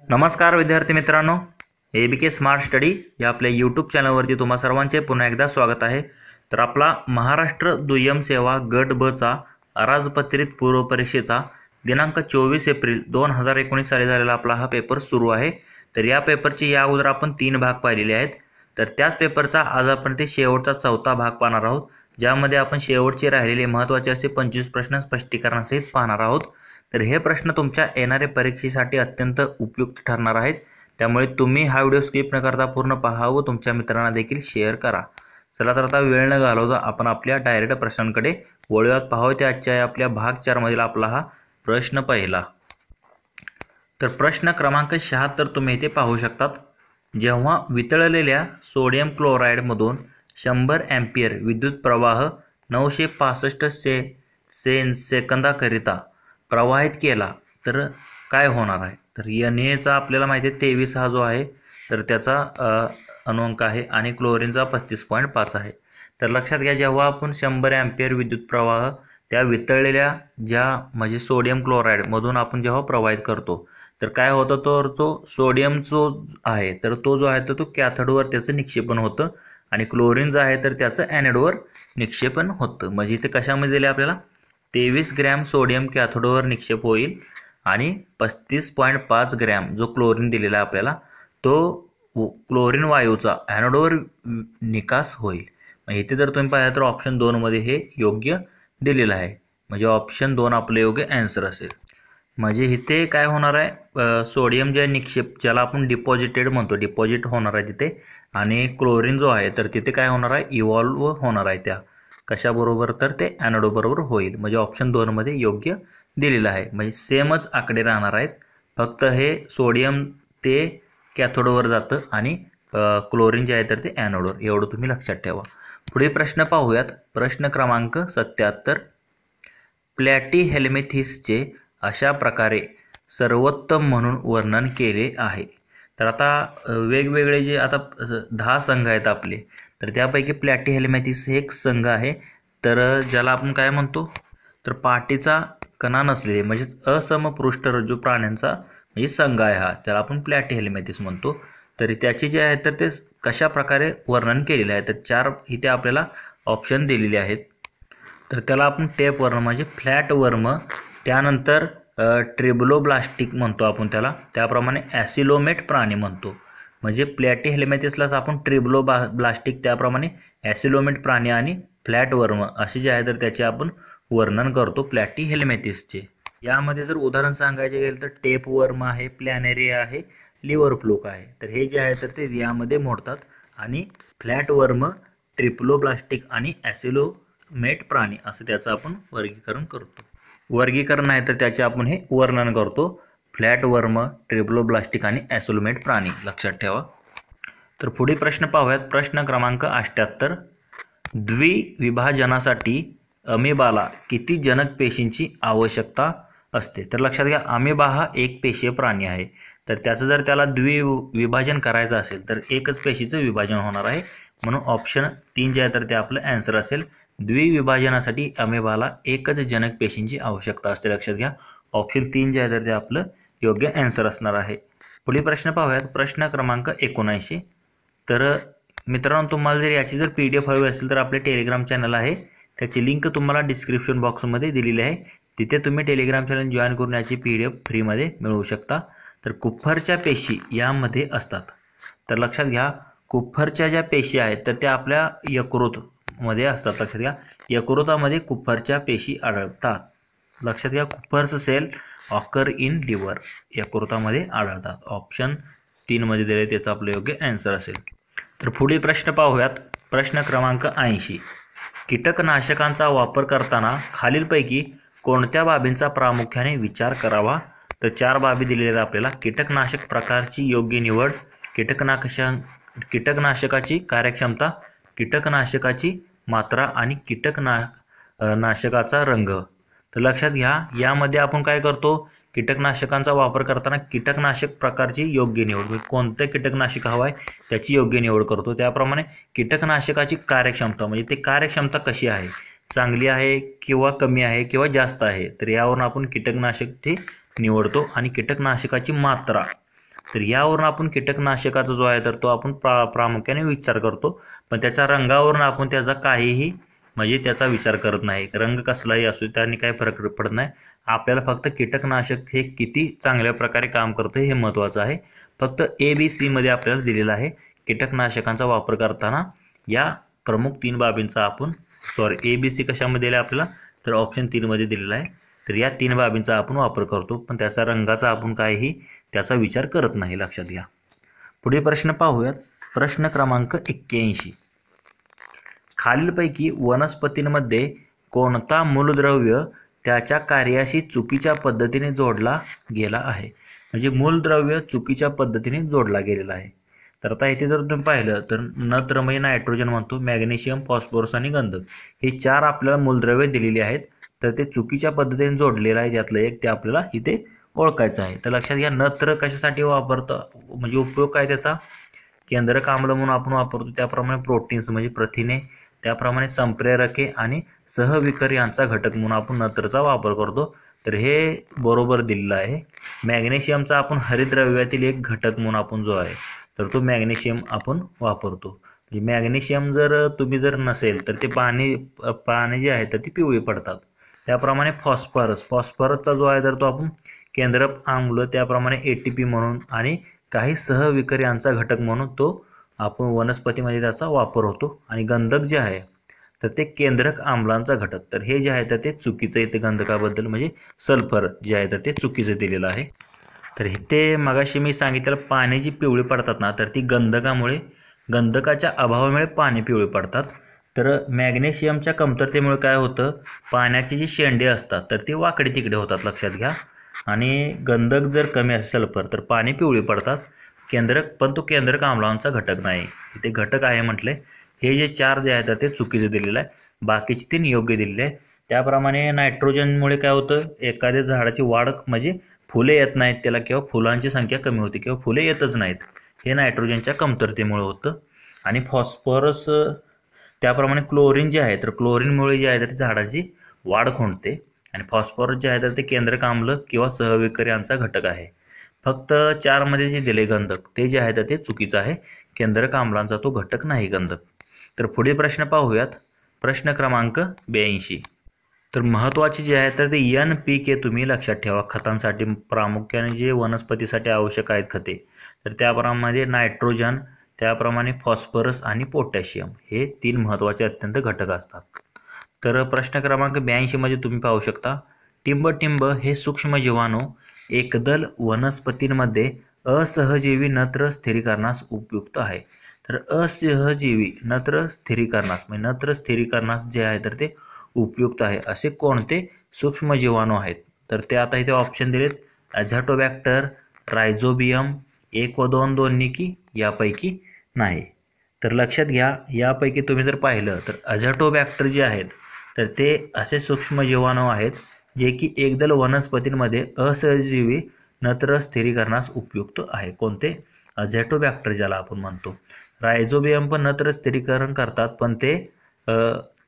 नमस्कार विद्यार्थी मित्रांनो, ABK स्मार्ट स्टडी या आपल्या यूट्यूब चॅनलवरती तुम्हा सर्वांचे पुन्हा एकदा स्वागत आहे। तर आपला महाराष्ट्र दुय्यम सेवा गट ब चा अराजपत्रित पूर्व परीक्षेचा दिनांक 24 एप्रिल 2019 साली झालेला आपला हा पेपर सुरू आहे। तर या पेपरचे या अगोदर आपण 3 भाग पाहिलेले आहेत। तर त्याच पेपरचा आज आपण ते शेवटचा चौथा भाग पाहणार आहोत, ज्यामध्ये आपण शेवटचे राहिलेले महत्त्वाचे असे 25 प्रश्न स्पष्टीकरणासहित पाहणार आहोत। तर हे प्रश्न तुमच्या येणाऱ्या परीक्षेसाठी अत्यंत उपयुक्त ठरणार आहेत, त्यामुळे तुम्ही हा व्हिडिओ स्किप न करता पूर्ण पहा व तुमच्या मित्रांना देखील शेअर करा। चला तर आता वेळ न घालवता आपण आपल्या डायरेक्ट प्रश्नांकडे वळूयात। पाहूया ते आजच्या आपल्या भाग 4 मधील आपला हा प्रश्न पहिला। तर प्रश्न क्रमांक 76 तुम्ही इथे पाहू शकतात। जेव्हा वितळलेल्या सोडियम क्लोराईड मधून 100 एम्पियर विद्युत प्रवाह 965 सेकंदाकरिता प्रवाहित केला तर काय होणार आहे। तर Na चा आपल्याला माहिती आहे 23 हा जो आहे तर त्याचा अणुअंक आहे आणि क्लोरीनचा 35.5 आहे। तर लक्षात घ्या, जेव्हा आपण 100 एम्पियर विद्युत प्रवाह त्या वितळलेल्या ज्या म्हणजे सोडियम क्लोराईड मधून आपण जेव्हा प्रवाहित करतो तर काय होतं, तर तो सोडियम जो आहे तर तो जो आहे तर तो कॅथोडवर त्याचं निक्षेपण होतं आणि क्लोरीन जो आहे तर त्याचं ॲनोडवर निक्षेपण होतं। म्हणजे इथे कशामध्ये दिले आपल्याला 23 ग्रॅम सोडियम कॅथोडवर निक्षेप होईल आणि 35.5 ग्रॅम जो क्लोरीन दिलेला आपल्याला तो क्लोरीन वायूचा ॲनोडवर निकास होईल। म्हणजे इथे जर तुम्ही पाहिलं तर ऑप्शन 2 मध्ये हे योग्य दिलेलं आहे, म्हणजे ऑप्शन 2 आपलं योग्य आन्सर असेल। म्हणजे इथे काय होणार आहे, सोडियम जे निक्षेप ज्याला आपण डिपॉझिटेड म्हणतो, डिपॉझिट होणार आहे तिथे, आणि क्लोरीन जो आहे तर तिथे काय होणार आहे, इव्हॉल्व होणार आहे त्या कशाबरोबर, तर ते ॲनोड बरोबर होईल। म्हणजे ऑप्शन 2 मध्ये योग्य दिलेलं आहे। म्हणजे सेमच आकडे राहणार आहेत, फक्त हे सोडियम ते कॅथोडवर जातं आणि क्लोरीन जे आहे तर ते ॲनोडवर, एवढं तुम्ही लक्षात ठेवा। पुढे प्रश्न पाहूयात। प्रश्न क्रमांक 77। प्लॅटिहेल्मिंथेसचे अशा प्रकारे सर्वोत्तम म्हणून वर्णन केले आहे। तर आता वेगवेगळे जे आता 10 संघ आहेत आपले, तर त्यापैकी प्लॅटिहेल्मिंथेस हे एक संघ आहे। तर ज्याला आपण काय म्हणतो, तर पाठीचा कणा नसलेले म्हणजे असमपृष्ठरज्जू प्राण्यांचा म्हणजे संघ आहे हा, त्याला आपण प्लॅटिहेल्मिंथेस म्हणतो। तर त्याचे जे आहे तर ते कशा प्रकारे वर्णन केलेले आहे, तर 4 इथे आपल्याला ऑप्शन दिलेले आहेत। तर त्याला आपण टेप वर्म म्हणजे फ्लॅट वर्म, त्यानंतर ट्रिब्लोब्लास्टिक म्हणतो आपण त्याला, त्याप्रमाणे ॲसिलोमेट प्राणी म्हणतो। म्हणजे प्लॅटिहेल्मिंथेसलाच आपण ट्रिब्लोब्लास्टिक, त्याप्रमाणे ॲसिलोमेट प्राणी आणि फ्लॅट वर्म असे जे आहे तर त्याचे आपण वर्णन करतो प्लॅटिहेल्मिंथेसचे। यामध्ये जर उदाहरण सांगायचे गेले तर टेप वर्म आहे, प्लॅनेरिया आहे, लिव्हर फ्लूक आहे। तर हे जे आहे तर ते यामध्ये मोडतात आणि फ्लॅट वर्म, ट्रिब्लोब्लास्टिक आणि ॲसिलोमेट प्राणी असं त्याचं आपण वर्गीकरण करतो। वर्गीकरण आहे तर त्याचे आपण हे वर्णन करतो, फ्लॅट वर्म, ट्रिब्लोब्लास्टिक आणि ॲसिलोमेट प्राणी, लक्षात ठेवा। तर पुढील प्रश्न पाहूयात। प्रश्न क्रमांक 78। द्विविभाजनासाठी अमिबाला किती जनक पेशींची आवश्यकता असते। तर लक्षात घ्या, अमिबा हा एक पेशीय प्राणी आहे, तर त्याचं जर त्याला द्विविभाजन करायचं असेल तर एकच पेशीचं विभाजन होणार आहे, म्हणून ऑप्शन 3 जे आहे तर ते आपलं आन्सर असेल। द्विविभाजनासाठी अमिबाला एकच जनक पेशींची आवश्यकता असते, लक्षात घ्या, ऑप्शन 3 जे आहे तर ते आपलं योग्य आन्सर असणार आहे। पुढील प्रश्न पाहूयात। प्रश्न क्रमांक 79। तर मित्रांनो, तुम्हाला जर याची जर PDF हवी असेल तर आपले टेलिग्राम चॅनल आहे, त्याची लिंक तुम्हाला डिस्क्रिप्शन बॉक्समध्ये दिलेली आहे, तिथे तुम्ही टेलिग्राम चॅनल जॉईन करून याची PDF फ्रीमध्ये मिळवू शकता। तर कुप्फरच्या पेशी यामध्ये असतात। तर लक्षात घ्या, कुप्फरच्या ज्या पेशी आहेत तर त्या आपल्या यकृतमध्ये असतात, लक्षात घ्या, यकृतामध्ये कुप्फरच्या पेशी आढळतात। लक्षात घ्या, कुप्फर्स सेल ऑकर इन लिव्हर, यकृतामध्ये आढळतात। ऑप्शन 3 मध्ये दिले त्याचं आपलं योग्य आन्सर असेल। तर पुढील प्रश्न पाहूयात। प्रश्न क्रमांक 80। कीटकनाशकांचा वापर करताना खालीलपैकी कोणत्या बाबींचा प्रामुख्याने विचार करावा। तर 4 बाबी दिलेल्या आहेत आपल्याला। कीटकनाशक प्रकारची योग्य निवड, कीटकनाशकाची कार्यक्षमता, कीटकनाशकाची मात्रा आणि कीटकनाशकाचा रंग। तर लक्षात घ्या, यामध्ये आपण काय करतो, कीटकनाशकांचा वापर करताना कीटकनाशक प्रकारची योग्य निवड, म्हणजे कोणतं कीटकनाशक हवं आहे त्याची योग्य निवड करतो। त्याप्रमाणे कीटकनाशकाची कार्यक्षमता म्हणजे ते कार्यक्षमता कशी आहे, चांगली आहे किंवा कमी आहे किंवा जास्त आहे, तर यावरून आपण कीटकनाशकची निवडतो। आणि कीटकनाशकाची मात्रा, तर यावरून आपण कीटकनाशकाचा जो आहे तर तो आपण प्रामुख्याने विचार करतो, पण त्याच्या रंगावरून आपण त्याचा काहीही म्हणजे त्याचा विचार करत नाही. रंग कसलाही असू त्याने काही फरक पडत नाही. आपल्याला फक्त कीटकनाशक हे किती चांगल्या प्रकारे काम करतं हे महत्त्वाचं आहे. फक्त ABC मध्ये आपल्याला दिलेलं आहे कीटकनाशकांचा वापर करताना या प्रमुख 3 बाबींचा आपण ABC कशामध्ये दिला आपल्याला, तर ऑप्शन 3 मध्ये दिलेला आहे. तर या 3 बाबींचा आपण वापर करतो, पण त्याचा रंगाचा आपण काहीही त्याचा विचार करत नाही, लक्षात घ्या. पुढे प्रश्न पाहूयात. प्रश्न क्रमांक 81. खालीलपैकी वनस्पतींमध्ये कोणता मूलद्रव्य त्याच्या कार्याशी चुकीच्या पद्धतीने जोडला गेला आहे? म्हणजे मूलद्रव्य चुकीच्या पद्धतीने जोडला गेलेला आहे. तर आता इथे जर तुम्ही पाहिलं तर नत्र म्हणजे नायट्रोजन म्हणतो, मॅग्नेशियम, फॉस्फरस आणि गंधक हे 4 आपल्याला मूलद्रव्य दिलेली आहेत. तर ते चुकीच्या पद्धतीने जोडलेलं आहे, त्यातलं एक ते आपल्याला इथे ओळखायचं आहे. तर लक्षात घ्या, नत्र कशासाठी वापरतं म्हणजे उपयोग काय त्याचा, केंद्रक आम्ल म्हणून आपण वापरतो. त्याप्रमाणे प्रोटीन्स म्हणजे प्रथिने, त्याप्रमाणे संप्रेरके आणि सहविकर यांचा घटक म्हणून आपण नत्रचा वापर करतो. तर हे बरोबर दिलेलं आहे. मॅग्नेशियमचा आपण हरितद्रव्यातील एक घटक म्हणून आपण जो आहे तर तो मॅग्नेशियम आपण वापरतो. मॅग्नेशियम तुम्ही जर नसेल तर ते पाणी जे आहे तर ती पिवळी पडतात. त्याप्रमाणे फॉस्फरसचा जो आहे तर तो आपण केंद्रक आम्ल, त्याप्रमाणे ATP म्हणून आणि काही सहविकर यांचा घटक म्हणून तो आपण वनस्पतीमध्ये त्याचा वापर होतो. आणि गंधक जे आहे तर ते केंद्रक आम्लांचा घटक. तर हे जे आहे तर ते चुकीचं येते गंधकाबद्दल, म्हणजे सल्फर जे आहे तर ते चुकीचं दिलेलं आहे. तर ते मगाशी मी सांगितलं पाणी जी पिवळी पडतात ना तर ती गंधकामुळे, गंधकाच्या अभावामुळे पाणी पिवळी पडतात. तर मॅग्नेशियमच्या कमतरतेमुळे काय होतं, पाण्याची जी शेंडे असतात तर ती वाकडे तिकडे होतात, लक्षात घ्या. आणि गंधक जर कमी असेल सल्फर तर पाणी पिवळी पडतात. पण तो केंद्रक आम्लांचा घटक नाही, इथे घटक आहे म्हटले. हे जे 4 जे आहेत ते चुकीचे दिलेलं आहे, बाकीचे 3 योग्य दिलेले आहे. त्याप्रमाणे नायट्रोजनमुळे काय होतं, एखाद्या झाडाची वाढ म्हणजे फुले येत नाहीत त्याला, किंवा फुलांची संख्या कमी होते, किंवा फुले येतच नाहीत, हे नायट्रोजनच्या कमतरतेमुळे होतं. आणि फॉस्फरस, त्याप्रमाणे क्लोरीन जे आहे तर क्लोरीनमुळे जे आहे तर झाडाची वाढ खुंटते. आणि फॉस्फरस जे आहे तर ते केंद्रक आम्ल किंवा सहविकर यांचा घटक आहे. फक्त 4 मध्ये जे दिले गंधक ते जे आहे तर ते चुकीचं आहे, केंद्रक आम्लांचा तो घटक नाही गंधक. तर पुढे प्रश्न पाहूयात. प्रश्न क्रमांक 82. तर महत्त्वाचे जे आहे तर ते NPK तुम्ही लक्षात ठेवा. खतांसाठी प्रामुख्याने जे वनस्पतीसाठी आवश्यक आहेत खते, तर त्याप्रमाणे नायट्रोजन, त्याप्रमाणे फॉस्फरस आणि पोटॅशियम हे 3 महत्त्वाचे अत्यंत घटक असतात. तर प्रश्न क्रमांक 82 मध्ये तुम्ही पाहू शकता, टिंबटिंब हे सूक्ष्म जीवाणू एकदल वनस्पतींमध्ये असहजीवी नत्र स्थिरीकरणास उपयुक्त आहे. तर असहजीवी नत्र स्थिरीकरणास म्हणजे नत्र स्थिरीकरणास जे आहे तर ते उपयुक्त आहे असे कोणते सूक्ष्म जीवाणू आहेत? तर ते आता इथे ऑप्शन दिलेत, ॲझोटोबॅक्टर, रायझोबियम, 1 व 2 दोन्ही की यापैकी नाही. तर लक्षात घ्या, यापैकी तुम्ही जर पाहिलं तर ॲझोटोबॅक्टर जे आहेत तर ते असे सूक्ष्म जीवाणू आहेत जे की एकदल वनस्पतींमध्ये असहजीवी नत्र स्थिरीकरणास उपयुक्त आहे. कोणते? ॲझोटोबॅक्टर ज्याला आपण म्हणतो. रायझोबियम पण नत्र स्थिरीकरण करतात, पण ते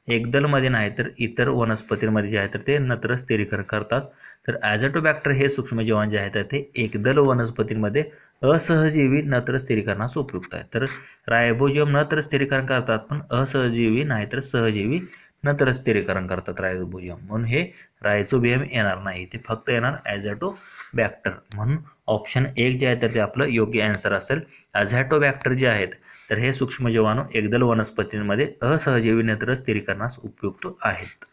एकदलमध्ये नाही तर इतर वनस्पतींमध्ये जे आहे तर ते नत्र स्थिरीकरण करतात. तर ॲझोटोबॅक्टर हे सूक्ष्मजीवाणू जे आहेत तर ते एकदल वनस्पतींमध्ये असहजीवी नत्र स्थिरीकरणास उपयुक्त आहे. तर रायझोबियम नत्र स्थिरीकरण करतात, पण असहजीवी नाही तर सहजीवी नत्र स्थिरीकरण करतात रायझोबियम, म्हणून हे रायझोबियम येणार नाही, ते फक्त येणार ॲझोटोबॅक्टर. म्हणून ऑप्शन 1 जे आहे तर ते आपलं योग्य आन्सर असेल. ॲझोटोबॅक्टर जे आहेत तर हे सूक्ष्मजीवाणू एकदल वनस्पतींमध्ये असहजीवी नत्र स्थिरीकरणास उपयुक्त आहेत.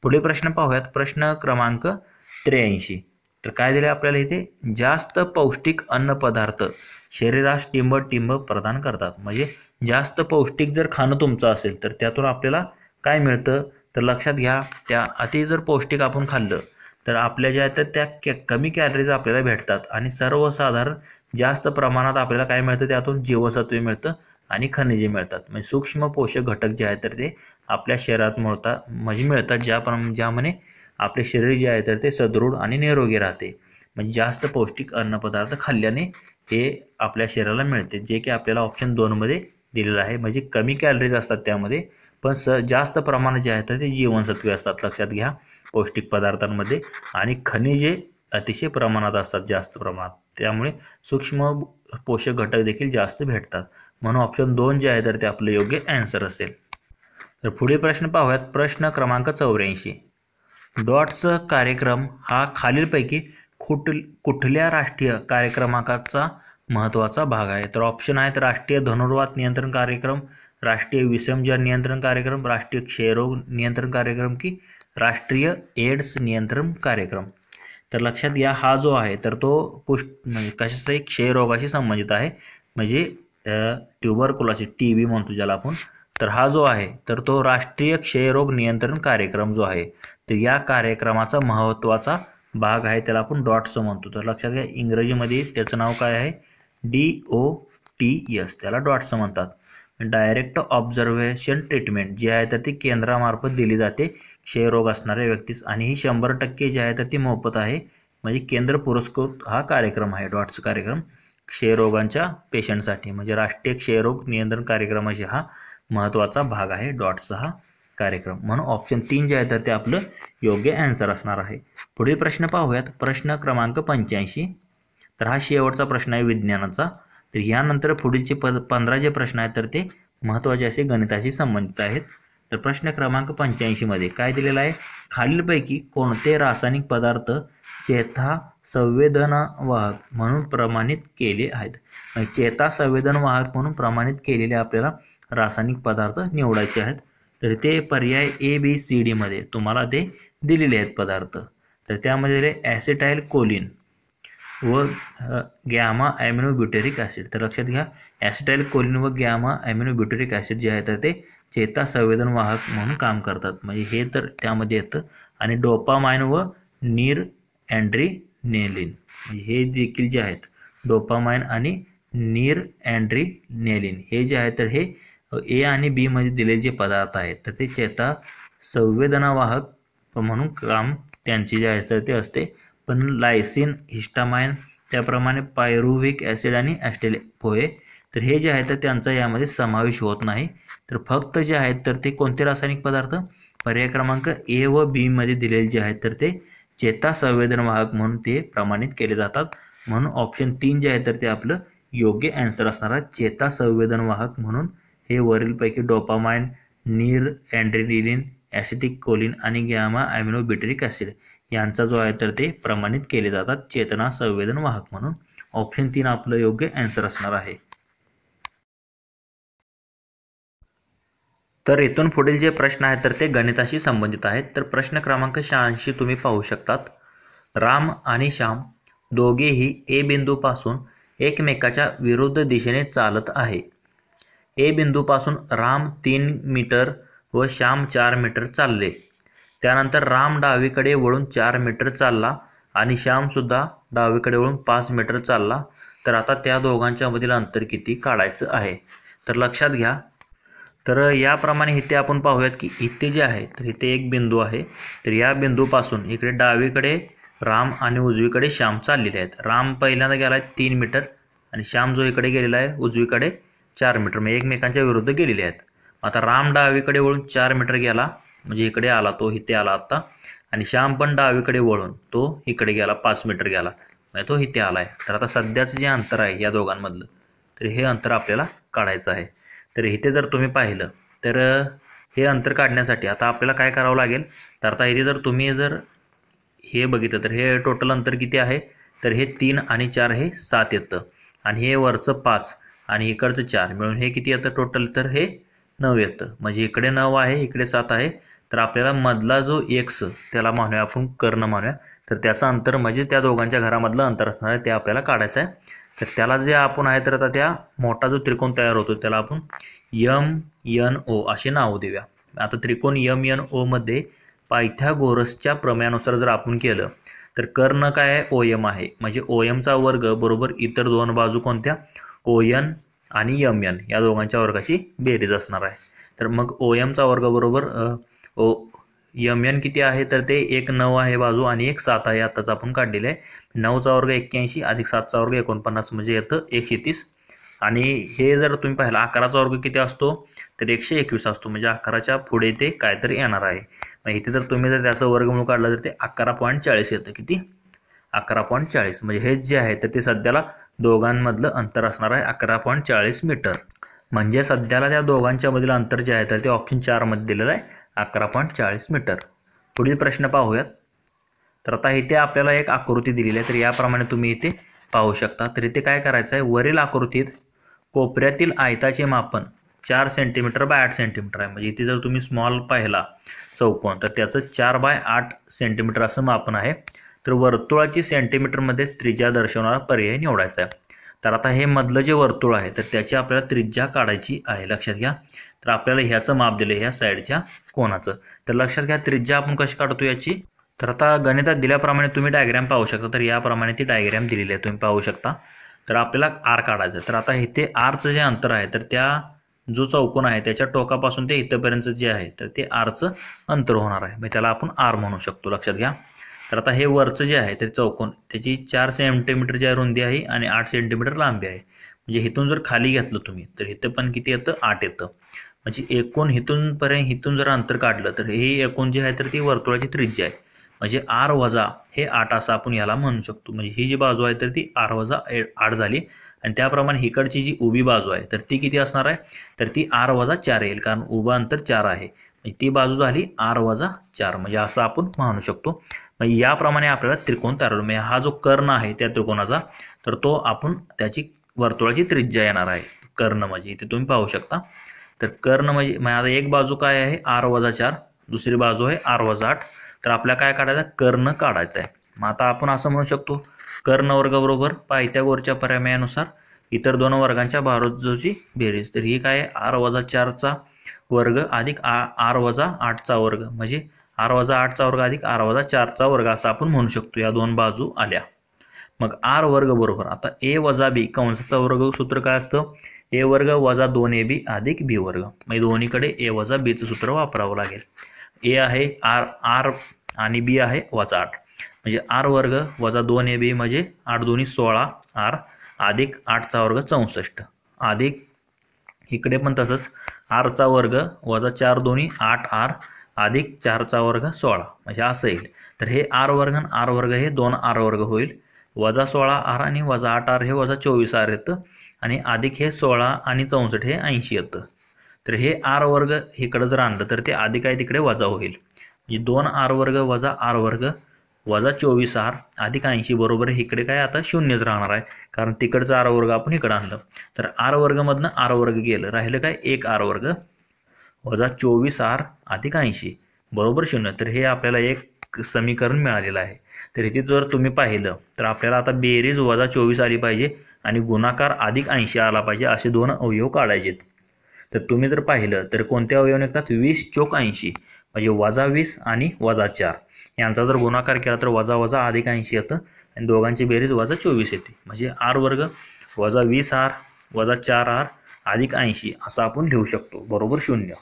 पुढे प्रश्न पाहूयात. प्रश्न क्रमांक 83. तर काय दिले आपल्याला इथे, जास्त पौष्टिक अन्नपदार्थ शरीरास टिंबटिंब प्रदान करतात. म्हणजे जास्त पौष्टिक जर खाणं तुमचं असेल तर त्यातून आपल्याला काय मिळतं, तर लक्षात घ्या, त्या अति जर पौष्टिक आपण खाल्लं तर आपल्या ज्या आहेत त्या कमी कॅलरीज आपल्याला भेटतात, आणि सर्वसाधारण जास्त प्रमाणात आपल्याला काय मिळतं, त्यातून जीवनसत्वे मिळतं आणि खनिजे मिळतात. म्हणजे सूक्ष्म पोषक घटक जे आहेत तर ते आपल्या शरीरात मिळतात, ज्यामुळे आपले शरीर जे आहे तर ते सदृढ आणि निरोगी राहते. म्हणजे जास्त पौष्टिक अन्नपदार्थ खाल्ल्याने हे आपल्या शरीराला मिळते, जे की आपल्याला ऑप्शन 2 मध्ये दिलेलं आहे. म्हणजे कमी कॅलरीज असतात त्यामध्ये, पण जास्त प्रमाणात जे आहे तर ते जीवनसत्वे असतात, लक्षात घ्या, पौष्टिक पदार्थांमध्ये. आणि खनिजे अतिशय प्रमाणात असतात, जास्त प्रमाणात, त्यामुळे सूक्ष्म पोषक घटक देखील जास्त भेटतात. म्हणून ऑप्शन 2 जे आहे तर ते आपलं योग्य आन्सर असेल. तर पुढील प्रश्न पाहूयात. प्रश्न क्रमांक 84. डॉट्स कार्यक्रम हा खालीलपैकी कुठल्या राष्ट्रीय कार्यक्रमाचा महत्त्वाचा भाग आहे? तर ऑप्शन आहेत राष्ट्रीय धनुर्वात नियंत्रण कार्यक्रम, राष्ट्रीय विषमज्वर नियंत्रण कार्यक्रम, राष्ट्रीय क्षयरोग नियंत्रण कार्यक्रम की राष्ट्रीय एड्स नियंत्रण कार्यक्रम. तर लक्षात घ्या, हा जो आहे तर तो म्हणजे कशाचा क्षयरोगाशी संबंधित आहे, म्हणजे ट्युबरकुलोसिस, TB म्हणतो ज्याला आपण. तर हा जो आहे तर तो राष्ट्रीय क्षयरोग नियंत्रण कार्यक्रम जो आहे तर या कार्यक्रमाचा महत्त्वाचा भाग आहे, त्याला आपण डॉट्स म्हणतो. तर लक्षात घ्या, इंग्रजीमध्ये त्याचं नाव काय आहे? DOTS, त्याला डॉट्स म्हणतात. डायरेक्ट ऑब्झर्वेशन ट्रीटमेंट जी आहे तर ती केंद्रामार्फत दिली जाते क्षयरोग असणाऱ्या व्यक्तीस, आणि ही 100% जी आहे तर ती मोफत आहे, म्हणजे केंद्र पुरस्कृत हा कार्यक्रम आहे डॉट्स कार्यक्रम क्षयरोगांच्या पेशंटसाठी. म्हणजे राष्ट्रीय क्षयरोग नियंत्रण कार्यक्रमाचे हा महत्त्वाचा भाग आहे डॉट्स हा कार्यक्रम. म्हणून ऑप्शन 3 जे आहे तर ते आपलं योग्य आन्सर असणार आहे. पुढील प्रश्न पाहूयात. प्रश्न क्रमांक 85. तर हा शेवटचा प्रश्न आहे विज्ञानाचा. तर यानंतर पुढीलचे 15 जे प्रश्न आहेत तर ते महत्त्वाचे असे गणिताशी संबंधित आहेत. तर प्रश्न क्रमांक 85 मध्ये काय दिलेला आहे? खालीलपैकी कोणते रासायनिक पदार्थ चेता संवेदनवाहक म्हणून प्रमाणित केले आहेत? चेता संवेदनवाहक म्हणून प्रमाणित केलेले आपल्याला रासायनिक पदार्थ निवडायचे आहेत. तर ते पर्याय ABCD मध्ये तुम्हाला ते दिलेले आहेत पदार्थ. तर त्यामध्ये ॲसिटाइल कोलिन व गॅमा ॲमिनोब्युटेरिक ॲसिड. तर लक्षात घ्या, ॲसिटाइल कोलिन व गॅमा ॲमिनोब्युटेरिक ॲसिड जे आहे तर ते चेता संवेदनवाहक म्हणून काम करतात, म्हणजे हे तर त्यामध्ये येतं. आणि डोपामाइन व नीर ॲड्रिनेलिन हे देखील जे आहेत, डोपामाइन आणि नीर ॲड्रिनेलिन हे जे आहे तर हे A आणि B मध्ये दिलेले जे पदार्थ आहेत तर ते चेता संवेदनावाहक म्हणून काम त्यांचे जे आहे तर ते असते. पण लायसिन, हिस्टामाइन, त्याप्रमाणे पायरुव्हिक ॲसिड आणि ॲस्टेलिक तर हे जे आहे तर त्यांचा यामध्ये समावेश होत नाही. तर फक्त जे आहेत तर ते कोणते रासायनिक पदार्थ पर्याय क्रमांक A व B मध्ये दिलेले जे आहेत तर ते चेता संवेदनवाहक म्हणून ते प्रमाणित केले जातात. म्हणून ऑप्शन 3 जे आहे तर ते आपलं योग्य आन्सर असणार आहे. चेता संवेदनवाहक म्हणून हे वरीलपैकी डोपामाइन, नीर ॲड्रिनेलिन, ॲसिटिक कोलिन आणि गॅमा ॲमिनोब्युटेरिक ॲसिड यांचा जो आहे तर ते प्रमाणित केले जातात चेतना संवेदनवाहक म्हणून. ऑप्शन 3 आपलं योग्य आन्सर असणार आहे. तर इथून पुढील जे प्रश्न आहेत तर ते गणिताशी संबंधित आहेत. तर प्रश्न क्रमांक 86 तुम्ही पाहू शकतात. राम आणि श्याम दोघेही A बिंदूपासून एकमेकाच्या विरुद्ध दिशेने चालत आहे. A बिंदूपासून राम 3 मीटर व श्याम 4 मीटर चालले. त्यानंतर राम डावीकडे वळून 4 मीटर चालला आणि श्यामसुद्धा डावीकडे वळून 5 मीटर चालला. तर आता त्या दोघांच्या मधील अंतर किती काढायचं आहे? तर लक्षात घ्या, तर याप्रमाणे इथे आपण पाहूयात की इथे जे आहे तर इथे एक बिंदू आहे. तर या बिंदूपासून इकडे डावीकडे राम आणि उजवीकडे श्याम चाललेले आहेत. राम पहिल्यांदा गेला आहे 3 मीटर आणि श्याम जो इकडे गेलेला आहे उजवीकडे 4 मीटर, म्हणजे एकमेकांच्या विरुद्ध गेलेले आहेत. आता राम डावीकडे वळून 4 मीटर गेला, म्हणजे इकडे आला, तो इथे आला आता. आणि श्याम पण डावीकडे वळून तो इकडे गेला, 5 मीटर गेला, म्हणजे तो इथे आला आहे. तर आता सध्याचं जे अंतर आहे या दोघांमधलं तर हे अंतर आपल्याला काढायचं आहे. तर इथे जर तुम्ही पाहिलं तर हे अंतर काढण्यासाठी आता आपल्याला काय करावं लागेल? तर आता इथे जर तुम्ही जर हे बघितलं तर हे टोटल अंतर किती आहे? तर हे 3 आणि 4 हे 7 येतं, आणि हे वरचं 5 आणि इकडचं 4 मिळून हे किती येतं टोटल? तर हे 9 येतं. म्हणजे इकडे 9 आहे, इकडे 7 आहे. तर आपल्याला मधला जो X त्याला म्हणूया आपण कर्ण म्हणूया, तर त्याचं अंतर म्हणजे त्या दोघांच्या घरामधलं अंतर असणार आहे ते आपल्याला काढायचं आहे. तर त्याला जे आपण आहे तर आता त्या मोठा जो त्रिकोण तयार होतो त्याला आपण MNO असे नाव देऊया. आता त्रिकोण MNO मध्ये पायथागोरसच्या प्रमेयानुसार जर आपण केलं तर कर्ण काय आहे? OM आहे, म्हणजे OMचा वर्ग बरोबर इतर दोन बाजू कोणत्या? ON आणि MN या दोघांच्या वर्गाची बेरीज असणार आहे. तर मग OMचा वर्ग बरोबर MN किती आहे? तर ते एक 9 आहे बाजू आणि एक 7 आहे, आताच आपण काढलेलं आहे. 9चा वर्ग 81 अधिक 7चा वर्ग 49 म्हणजे येतं 130. आणि हे जर तुम्ही पाहिलं 11चा वर्ग किती असतो? तर 121 असतो, म्हणजे 11च्या पुढे ते काहीतरी येणार आहे. मग इथे जर तुम्ही जर त्याचं वर्गमूळ काढलं तर ते 11.40 येतं. किती? 11.40 म्हणजे हे जे आहे तर ते सध्याला दोघांमधलं अंतर असणार आहे 11.40 मीटर. म्हणजे सध्याला त्या दोघांच्या मधील अंतर जे आहे तर ते ऑप्शन 4 मध्ये दिलेलं आहे 11.40 मीटर. पुढील प्रश्न पाहूयात. तर आता इथे आपल्याला एक आकृती दिलेली आहे, तर याप्रमाणे तुम्ही इथे पाहू शकता. तर इथे काय करायचं आहे, वरील आकृतीत कोपऱ्यातील आयताचे मापन 4 सेंटीमीटर बाय 8 सेंटीमीटर आहे. म्हणजे इथे जर तुम्ही स्मॉल पाहिला चौकोन तर त्याचं 4 बाय 8 सेंटीमीटर असं मापन आहे. तर वर्तुळाची सेंटीमीटरमध्ये त्रिज्या दर्शवणारा पर्याय निवडायचा आहे. तर आता हे मधलं जे वर्तुळ आहे तर त्याची आपल्याला त्रिज्या काढायची आहे. लक्षात घ्या. तर आपल्याला ह्याचं माप दिलं ह्या साईडच्या कोणाचं. तर लक्षात घ्या त्रिज्या आपण कशी काढतो याची. तर आता गणितात दिल्याप्रमाणे तुम्ही डायग्राम पाहू शकता. तर याप्रमाणे ती डायग्राम दिलेली आहे, तुम्ही पाहू शकता. तर आपल्याला आर काढायचं आहे. तर आता इथे आरचं जे अंतर आहे तर त्या जो चौकोन आहे त्याच्या टोकापासून ते इथपर्यंत जे आहे तर ते आरचं अंतर होणार आहे. मग त्याला आपण आर म्हणू शकतो. लक्षात घ्या. तर आता हे वरचं जे आहे तर चौकोन त्याची 4 सेंटीमीटर जी रुंदी आहे आणि 8 सेंटीमीटर लांबी आहे. म्हणजे इथून जर खाली घेतलं तुम्ही तर इथं पण किती येतं, 8 येतं. म्हणजे एकूण इथून जर अंतर काढलं तर हे एकूण जे आहे तर ती वर्तुळाची त्रिज्या आहे. म्हणजे आर वजा हे 8 असं आपण याला म्हणू शकतो. म्हणजे ही जी बाजू आहे तर ती आर वजा 8 झाली. आणि त्याप्रमाणे इकडची जी उभी बाजू आहे तर ती किती असणार आहे, तर ती आर वजा 4 येईल, कारण उभं अंतर 4 आहे. म्हणजे ती बाजू झाली आर वजा 4. म्हणजे असं आपण म्हणू शकतो. म्हणजे याप्रमाणे आपल्याला त्रिकोण तयार होईल. म्हणजे हा जो कर्ण आहे त्या त्रिकोणाचा तर तो आपण त्याची वर्तुळाची त्रिज्या येणार आहे. कर्ण म्हणजे इथे तुम्ही पाहू शकता. तर कर्ण म्हणजे आता एक बाजू काय आहे आर वजा 4, दुसरी बाजू आहे आर वजा 8. तर आपल्याला काय काढायचं, कर्ण काढायचं आहे. मग आता आपण असं म्हणू शकतो कर्ण वर्ग बरोबर पायथागोरसच्या प्रमेयानुसार इतर दोन वर्गांच्या बाजूची बेरीज. तर ही काय आहे आर वजा 4चा वर्ग अधिक आर वजा 8चा वर्ग. म्हणजे आर वजा 8चा वर्ग अधिक आर वजा 4चा वर्ग असं आपण म्हणू शकतो. या दोन बाजू आल्या. मग आर वर्ग बरोबर आता ए वजा बी कंसाचा वर्ग सूत्र काय असतं, ए वर्ग वजा 2ab अधिक बी वर्ग. म्हणजे दोन्हीकडे ए वजा बीचं सूत्र वापरावं लागेल. ए आहे आर आणि बी आहे वजा 8. म्हणजे आर वर्ग वजा 2ab म्हणजे 8 दोन्ही 16 आर अधिक 8चा वर्ग 64 अधिक इकडे पण तसंच आरचा वर्ग वजा 4 दोन्ही 8 आर अधिक 4चा वर्ग 16. म्हणजे असं येईल. तर हे आर वर्ग आणि आर वर्ग हे 2 आर वर्ग होईल. वजा 16 आर आणि वजा 8 आर हे वजा 24 आर येतं. आणि अधिक हे 16 आणि 64 हे 80 येतं. तर हे आर वर्ग इकडं जर आणलं तर ते अधिक आहे तिकडे वजा होईल. म्हणजे 2 आर वर्ग वजा आर वर्ग वजा 24 आर अधिक 80 बरोबर इकडे काय आता शून्यच राहणार आहे, कारण तिकडचं आर वर्ग आपण इकडं आणलं. तर आर वर्गमधनं आर वर्ग गेलं, राहिलं काय 1 आर वर्ग वजा 24 आर अधिक 80 बरोबर 0. तर हे आपल्याला एक समीकरण मिळालेलं आहे. तर इथे जर तुम्ही पाहिलं तर आपल्याला आता बेरीज वजा 24 आली पाहिजे आणि गुणाकार अधिक 80 आला पाहिजे, असे दोन अवयव काढायचेत. तर तुम्ही जर पाहिलं तर कोणते अवयव निघतात, 20 चोक 80 म्हणजे वजा 20 आणि वजा 4 यांचा जर गुणाकार केला तर वजा वजा अधिक 80 येतं आणि दोघांची बेरीज वजा 24 येते. म्हणजे आर वर्ग वजा 20 आर वजा 4 आर अधिक 80 असं आपण लिहू शकतो बरोबर 0.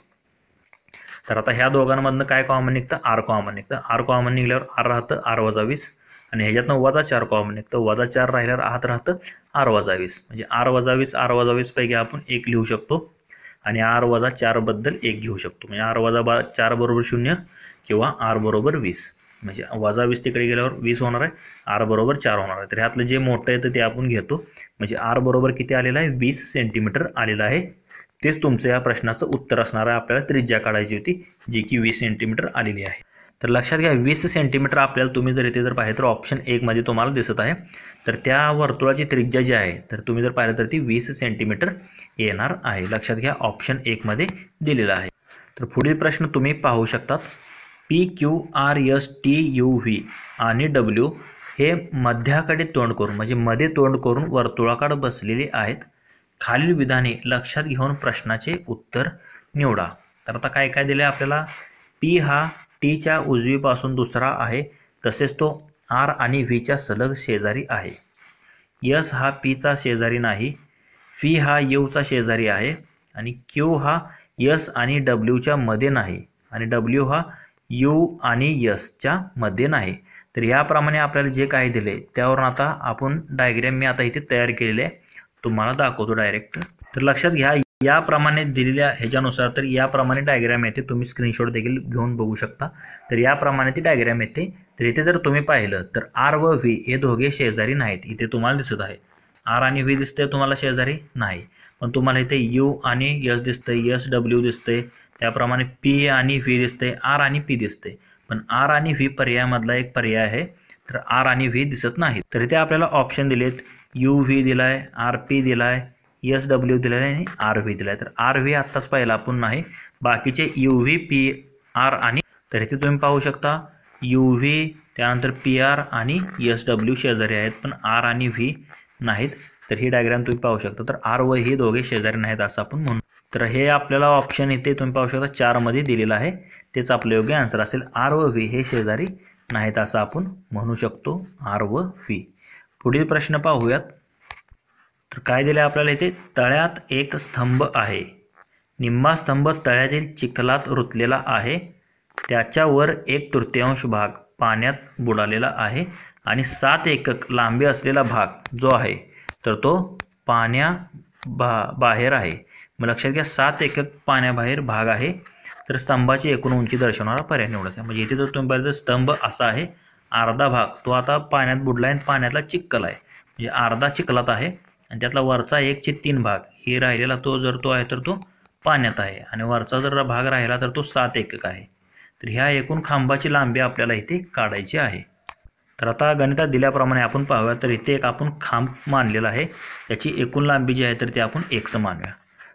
तर आता ह्या दोघांमधनं काय कॉमन निघतं, आर कॉमन निघतं. आर कॉमन निघल्यावर आर राहतं आर वजा 20 आणि ह्याच्यातनं वजा 4 कॉमन निघतं. वजा 4 राहिल्यावर आत राहतं आर वजा 20. म्हणजे आर वजा 20 पैकी आपण 1 लिहू शकतो आणि आर वजा 4 बद्दल 1 घेऊ शकतो. म्हणजे आर वजा 4 बरोबर 0 किंवा आर बरोबर 20. म्हणजे वजा 20 तिकडे गेल्यावर 20 होणार आहे, आर बरोबर 4 होणार आहे. तर ह्यातलं जे मोठं येतं ते आपण घेतो. म्हणजे आर बरोबर किती आलेलं आहे, 20 सेंटीमीटर आलेलं आहे. तेच तुमचं या प्रश्नाचं उत्तर असणार आहे. आपल्याला त्रिज्या काढायची होती जी की 20 सेंटीमीटर आलेली आहे. तर लक्षात घ्या 20 सेंटीमीटर आपल्याला तुम्ही जर इथे जर पाहिलं तर ऑप्शन 1 मध्ये तुम्हाला दिसत आहे. तर त्या वर्तुळाची त्रिज्या जी आहे तर तुम्ही जर पाहिलं तर ती 20 सेंटीमीटर येणार आहे. लक्षात घ्या ऑप्शन 1 मध्ये दिलेलं आहे. तर पुढील प्रश्न तुम्ही पाहू शकतात. PQRSTUV आणि W हे मध्याकडे तोंड करून म्हणजे मध्ये तोंड करून वर्तुळाकडे बसलेले आहेत. खालील विधाने लक्षात घेऊन प्रश्नाचे उत्तर निवडा. तर आता काय काय दिले आपल्याला, P हा Tच्या उजवीपासून दुसरा आहे, तसेच तो R आणि Vच्या सलग शेजारी आहे. S हा Pचा शेजारी नाही. Phi हा Uचा शेजारी आहे आणि Q हा S आणि Wच्या मध्ये नाही आणि W हा U आणि Sच्या मध्ये नाही. तर याप्रमाणे आपल्याला जे काही दिले त्यावरून आता आपण डायग्राम मी आता इथे तयार केलेले आहे, तुम्हाला दाखवतो डायरेक्ट. तर लक्षात घ्या याप्रमाणे दिलेल्या ह्याच्यानुसार तर याप्रमाणे डायग्राम येते, तुम्ही स्क्रीनशॉट देखील घेऊन बघू शकता। तर याप्रमाणे ती डायग्राम येते। तर इथे जर तुम्ही पाहिलं तर आर व व्ही हे दोघे शेजारी नाहीत, इथे तुम्हाला दिसत आहे आर आणि व्ही दिसते तुम्हाला शेजारी नाही, पण तुम्हाला इथे यू आणि एस दिसतंय, एस डब्ल्यू दिसतंय, त्याप्रमाणे पी आणि व्ही दिसतंय, आर आणि पी दिसतंय, पण आर आणि व्ही पर्यायामधला एक पर्याय आहे, तर आर आणि व्ही दिसत नाहीत। तर इथे आपल्याला ऑप्शन दिलेत, यू व्ही दिलाय, आर पी दिलाय, एस डब्ल्यू दिलेला आहे आणि आर व्ही दिला आहे। तर आर व्ही आत्ताच पाहिला आपण नाही, बाकीचे यू व्ही पी आर आणि तर इथे तुम्ही पाहू शकता यू व्ही त्यानंतर पी आर आणि एस डब्ल्यू शेजारी आहेत, पण आर आणि व्ही नाहीत। तर ही डायग्राम तुम्ही पाहू शकता। तर आर व ही दोघे शेजारी नाहीत असं आपण म्हणू। तर हे आपल्याला ऑप्शन इथे तुम्ही पाहू शकता 4 मध्ये दिलेलं आहे, तेच आपलं योग्य आन्सर असेल। आर व व्ही हे शेजारी नाहीत असं आपण म्हणू शकतो, आर व व्ही। पुढील प्रश्न पाहूयात। तर काय दिले आपल्याला इथे, तळ्यात एक स्तंभ आहे, निम्मा स्तंभ तळ्यातील चिखलात रुतलेला आहे, त्याच्यावर 1/3 भाग पाण्यात बुडालेला आहे आणि 7 एकक लांबी असलेला भाग जो आहे तर तो बाहेर आहे। मग लक्षात घ्या 7 एकक पाण्याबाहेर भाग आहे, तर स्तंभाची एकूण उंची दर्शवणारा पर्याय निवडायचा। म्हणजे इथे जर तुम्ही पाहिलं तर स्तंभ असा आहे, अर्धा भाग तो आता पाण्यात बुडला आहे, पाण्यातला चिखल आहे, म्हणजे अर्धा चिखलात आहे आणि त्यातला वरचा 1/3 भाग हे राहिलेला तो जर तो आहे तर तो पाण्यात आहे आणि वरचा जर भाग राहिला तर तो 7 एकक आहे। तर ह्या एकूण खांबाची लांबी आपल्याला इथे काढायची आहे। तर आता गणितात दिल्याप्रमाणे आपण पाहूया। तर इथे एक आपण खांब मानलेला आहे, त्याची एकूण लांबी जी आहे तर ती आपण x मानूया।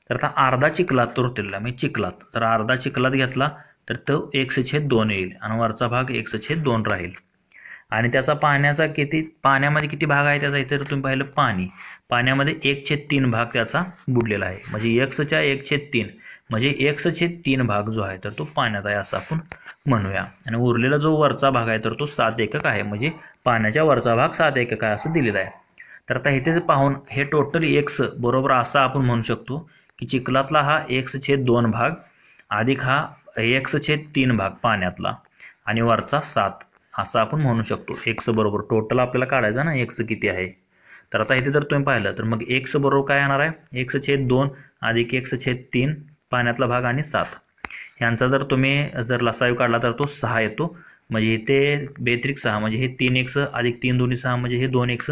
तर आता अर्धा चिखलात रुतलेला म्हणजे चिखलात, तर अर्धा चिखलात घेतला तर तो 1/2 येईल आणि वरचा भाग 1/2 राहील आणि त्याचा पाण्यामध्ये किती भाग आहे त्याचा, इथे तुम्ही पाहिलं पाण्यामध्ये 1/3 भाग त्याचा बुडलेला आहे, म्हणजे xच्या 1/3 म्हणजे 1/3 भाग जो आहे तर तो पाण्यात आहे असं आपण म्हणूया। आणि उरलेला जो वरचा भाग आहे तर तो 7 एकक आहे, म्हणजे पाण्याच्या वरचा भाग 7 एकक आहे असं दिलेलं आहे। तर आता इथे पाहून हे टोटल x बरोबर असं आपण म्हणू शकतो की चिखलातला हा 1/2 भाग अधिक हा 1/3 भाग पाण्यातला आणि वरचा 7 असं आपण म्हणू शकतो। x बरोबर टोटल आपल्याला काढायचा ना, x किती आहे। तर आता इथे जर तुम्ही पाहिलं तर मग x बरोबर काय येणार आहे, 1/2 अधिक 1/3 पाण्यातला भाग आणि 7 यांचा जर तुम्ही लसावी काढला तर तो 6 येतो, म्हणजे इथे बेत्रिक 6 म्हणजे हे 3x अधिक 3 दोन्ही 6 म्हणजे हे 2x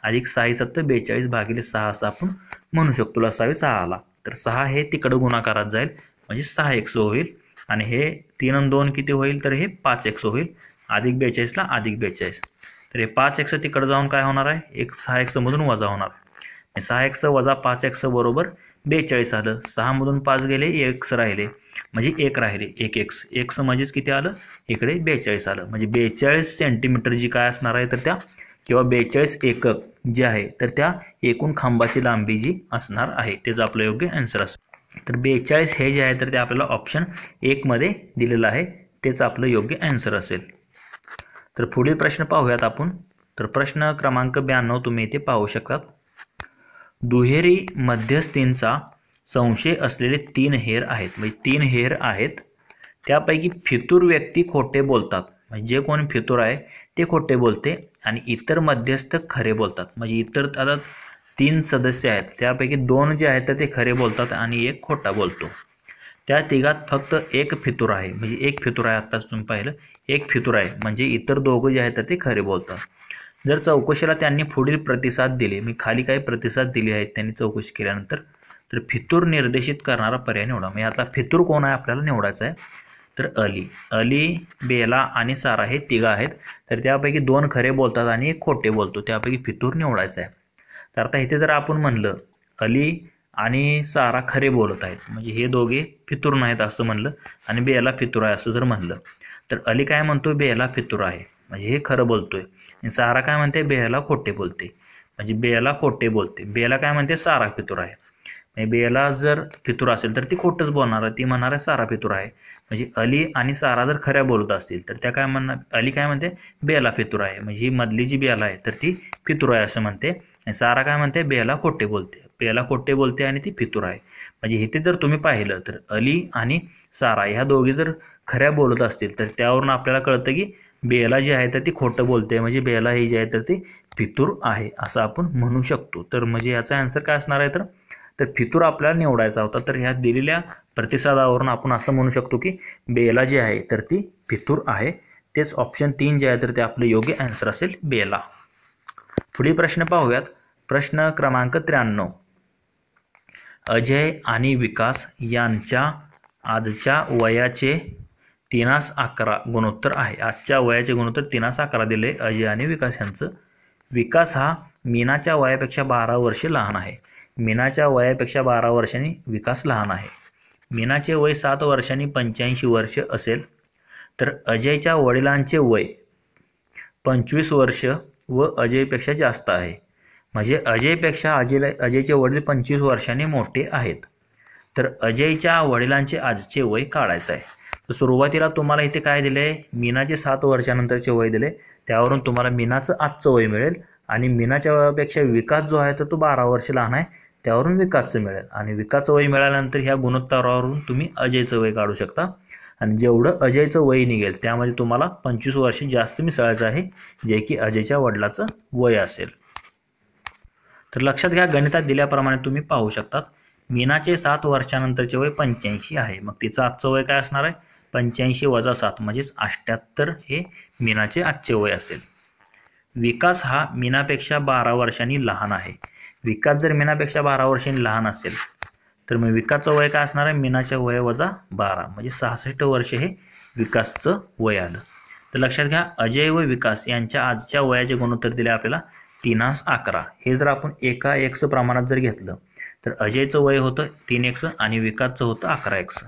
अधिक 6 7 42 भागिले 6 असं आपण म्हणू शकतो लसावी 6 आला। तर 6 हे तिकडं गुणाकारात जाईल म्हणजे 6x होईल आणि हे 3 आणि 2 किती होईल तर हे 5x होईल, अधिक 42 ला अधिक 42, तर हे 5x तिकडे जाऊन काय होणार आहे, एक 6x मधून वजा होणार, 6x वजा 5x बरोबर 42 आलं, 6 मधून 5 गेले, x राहिले म्हणजे 1 राहिले, 1x म्हणजेच किती आलं इकडे 42 आलं, म्हणजे 42 सेंटीमीटर जी काय असणार आहे तर त्या किंवा 42 एकक जे आहे तर त्या एकूण खांबाची लांबी जी असणार आहे तेच आपलं योग्य आन्सर असेल। तर 42 हे जे आहे तर ते आपल्याला ऑप्शन 1 मध्ये दिलेलं आहे, तेच आपलं योग्य आन्सर असेल। तर पुढील प्रश्न पाहूयात आपण। तर प्रश्न क्रमांक 92 तुम्ही इथे पाहू शकतात। दुहेरी मध्यस्थींचा संशय असलेले 3 हेर आहेत, म्हणजे 3 हेर आहेत, त्यापैकी फितूर व्यक्ती खोटे बोलतात, म्हणजे जे कोण फितूर आहे ते खोटे बोलते आणि इतर मध्यस्थ खरे बोलतात, म्हणजे इतर आता 3 सदस्य आहेत त्यापैकी 2 जे आहेत तर ते खरे बोलतात आणि 1 खोटा बोलतो। त्या तिघात फक्त 1 फितूर आहे, म्हणजे 1 फितूर आहे, आत्ताच तुम्ही पाहिलं 1 फितूर आहे, म्हणजे इतर दोघं जे आहेत तर ते खरे बोलतात। जर चौकशीला त्यांनी पुढील प्रतिसाद दिले, मी खाली काही प्रतिसाद दिले आहेत त्यांनी चौकशी केल्यानंतर, तर फितूर निर्देशित करणारा पर्याय निवडा। म्हणजे यातला फितूर कोण आहे आपल्याला निवडायचा आहे, तर अली, बेला आणि सारा हे तिघं आहेत, तर त्यापैकी 2 खरे बोलतात आणि 1 खोटे बोलतो, त्यापैकी फितूर निवडायचा आहे। तर आता इथे जर आपण म्हणलं अली आणि सारा खरे बोलत आहेत, म्हणजे हे दोघे फितूर नाहीत असं म्हणलं आणि बेला फितूर आहे असं जर म्हणलं, तर अली काय म्हणतोय बेला फितूर आहे, म्हणजे हे खरं बोलतोय, आणि सारा काय म्हणते बेला खोटे बोलते, म्हणजे बेला खोटे बोलते, बेला काय म्हणते सारा फितूर आहे, म्हणजे बेला जर फितूर असेल तर ती खोटंच बोलणार आहे, ती म्हणणार आहे सारा फितूर आहे। म्हणजे अली आणि सारा जर खऱ्या बोलत असतील तर त्या काय म्हणणार, अली काय म्हणते बेला फितूर आहे, म्हणजे ही मधली जी बेला आहे तर ती फितूर आहे असं म्हणते, आणि सारा काय म्हणते बेला खोटे बोलते, बेला खोटे बोलते आणि ती फितूर आहे। म्हणजे इथे जर तुम्ही पाहिलं तर अली आणि सारा ह्या दोघी जर खऱ्या बोलत असतील तर त्यावरून आपल्याला कळतं की बेला जी आहे तर ती खोटं बोलते, म्हणजे बेला ही जी आहे तर ती फितूर आहे असं आपण म्हणू शकतो। तर म्हणजे याचा आन्सर काय असणार आहे तर तर फितूर आपल्याला निवडायचा होता. तर ह्या दिलेल्या प्रतिसादावरून आपण असं म्हणू शकतो की बेला जे आहे तर ती फितूर आहे. तेच ऑप्शन 3 जे आहे तर ते आपलं योग्य आन्सर असेल बेला. पुढील प्रश्न पाहूयात. प्रश्न क्रमांक 93. अजय आणि विकास यांच्या आजच्या वयाचे 3:11 गुणोत्तर आहे. आजच्या वयाचे गुणोत्तर 3:11 दिले अजय आणि विकास यांचं. विकास हा मीनाच्या वयापेक्षा 12 वर्षे लहान आहे. मीनाच्या वयापेक्षा 12 वर्षांनी विकास लहान आहे. मीनाचे वय 7 वर्षांनी 85 वर्ष असेल तर अजयच्या वडिलांचे वय 25 वर्ष व अजयपेक्षा जास्त आहे. म्हणजे अजयपेक्षा अजयचे वडील 25 वर्षांनी मोठे आहेत. तर अजयच्या वडिलांचे आजचे वय काढायचं आहे. तर सुरुवातीला तुम्हाला इथे काय दिले आहे, मीनाचे 7 वर्षानंतरचे वय दिले. त्यावरून तुम्हाला मीनाचं आजचं वय मिळेल आणि मीनाच्या वयापेक्षा विकास जो आहे तर तो 12 वर्ष लहान आहे, त्यावरून विकासचं मिळेल. आणि विकासचं वय मिळाल्यानंतर ह्या गुणोत्तरावरून तुम्ही अजयचं वय काढू शकता. आणि जेवढं अजयचं वय निघेल त्यामध्ये तुम्हाला 25 वर्ष जास्त मिसळायचं आहे, जे की अजयच्या वडिलाचं वय असेल. तर लक्षात घ्या, गणितात दिल्याप्रमाणे तुम्ही पाहू शकतात. मीनाचे 7 वर्षानंतरचे वय 85 आहे. मग तिचं आजचं वय काय असणार आहे, 85 वजा 7 म्हणजेच 78 हे मीनाचे आजचे वय असेल. विकास हा मीनापेक्षा 12 वर्षांनी लहान आहे. विकास जर मीनापेक्षा 12 वर्षांनी लहान असेल तर मग विकासचं वय काय असणार आहे, मीनाच्या वय वजा 12 म्हणजे 66 वर्ष हे विकासचं वय आलं. तर लक्षात घ्या, अजय व विकास यांच्या आजच्या वयाचे गुणोत्तर दिले आपल्याला 3:11. हे जर आपण एका x प्रमाणात जर घेतलं तर अजयचं वय होतं 3x आणि विकासचं होतं 11x.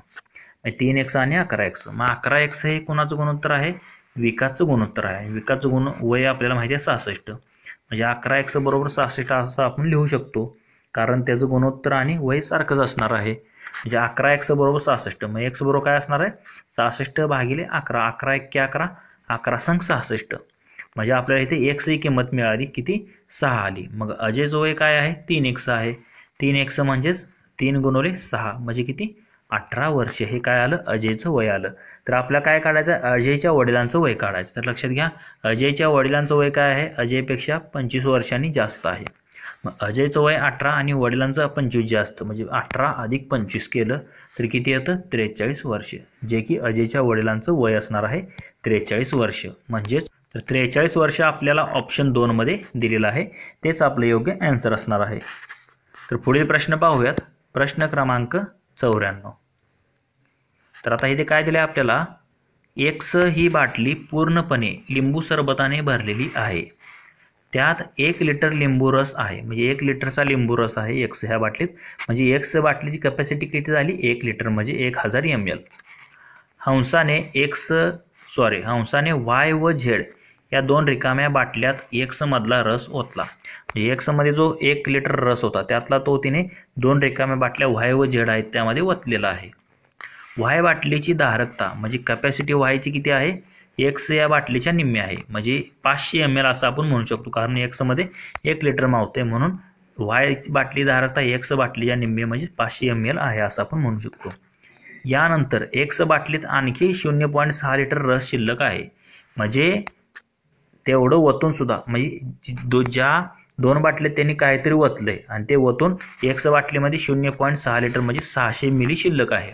3x आणि 11x. मग 11x हे कोणाचं गुणोत्तर आहे, विकासचं गुणोत्तर आहे. विकासचं वय आपल्याला माहिती आहे 66. म्हणजे 11x बरोबर 66 असं आपण लिहू शकतो, कारण त्याचं गुणोत्तर आणि वय सारखंच असणार आहे. म्हणजे 11x बरोबर 66. मग x बरोबर काय असणार आहे, 66 भागिले 11. 11 × 11, 11 संग 66. म्हणजे आपल्याला इथे x ही किंमत मिळाली, किती, 6 आली. मग अजयचं वय काय आहे, 3x आहे. 3x म्हणजेच 3 × 6 म्हणजे किती, 18 वर्ष हे काय आलं, अजयचं वय आलं. तर आपल्याला काय काढायचं आहे, अजयच्या वडिलांचं वय काढायचं. तर लक्षात घ्या, अजयच्या वडिलांचं वय काय आहे, अजयपेक्षा 25 वर्षांनी जास्त आहे. मग अजयचं वय 18 आणि वडिलांचं 25 जास्त, म्हणजे 18 अधिक 25 केलं तर किती येतं, 43 वर्ष, जे की अजयच्या वडिलांचं वय असणार आहे 43 वर्ष. म्हणजेच तर 43 वर्ष आपल्याला ऑप्शन 2 मध्ये दिलेलं आहे, तेच आपलं योग्य आन्सर असणार आहे. तर पुढील प्रश्न पाहूयात. प्रश्न क्रमांक 94. तर आता इथे काय दिलं आहे आपल्याला, एक्स ही बाटली पूर्णपणे लिंबू सरबताने भरलेली आहे. त्यात 1 लिटर लिंबू रस आहे. म्हणजे 1 लिटरचा लिंबू रस आहे एक्स ह्या बाटलीत. म्हणजे एक्स बाटलीची कॅपॅसिटी किती झाली, 1 लिटर म्हणजे 1000 ml. हंसाने वाय व झेड या 2 रिकाम्या बाटल्यात एक्स मधला रस ओतला. म्हणजे एक्स मध्ये जो 1 लिटर रस होता त्यातला तो तिने 2 रिकाम्या बाटल्या वाय व झेड आहेत त्यामध्ये ओतलेला आहे. वाय बाटलीची धारकता म्हणजे कॅपॅसिटी वायची किती आहे, एक्स या बाटलीच्या निम्मे आहे. म्हणजे 500 ml असं आपण म्हणू शकतो, कारण एक्स मध्ये 1 लिटर मावते, म्हणून वाय बाटली धारकता एक्स बाटलीच्या निम्मे म्हणजे 500 ml आहे असं आपण म्हणू शकतो. यानंतर एक्स बाटलीत आणखी 0.6 लिटर रस शिल्लक आहे. म्हणजे तेवढं वतून सुद्धा, म्हणजे ज्या 2 बाटलीत त्यांनी काहीतरी वतलंय आणि ते वतून एक्स बाटलीमध्ये 0.6 लिटर म्हणजे 600 मिली शिल्लक आहे.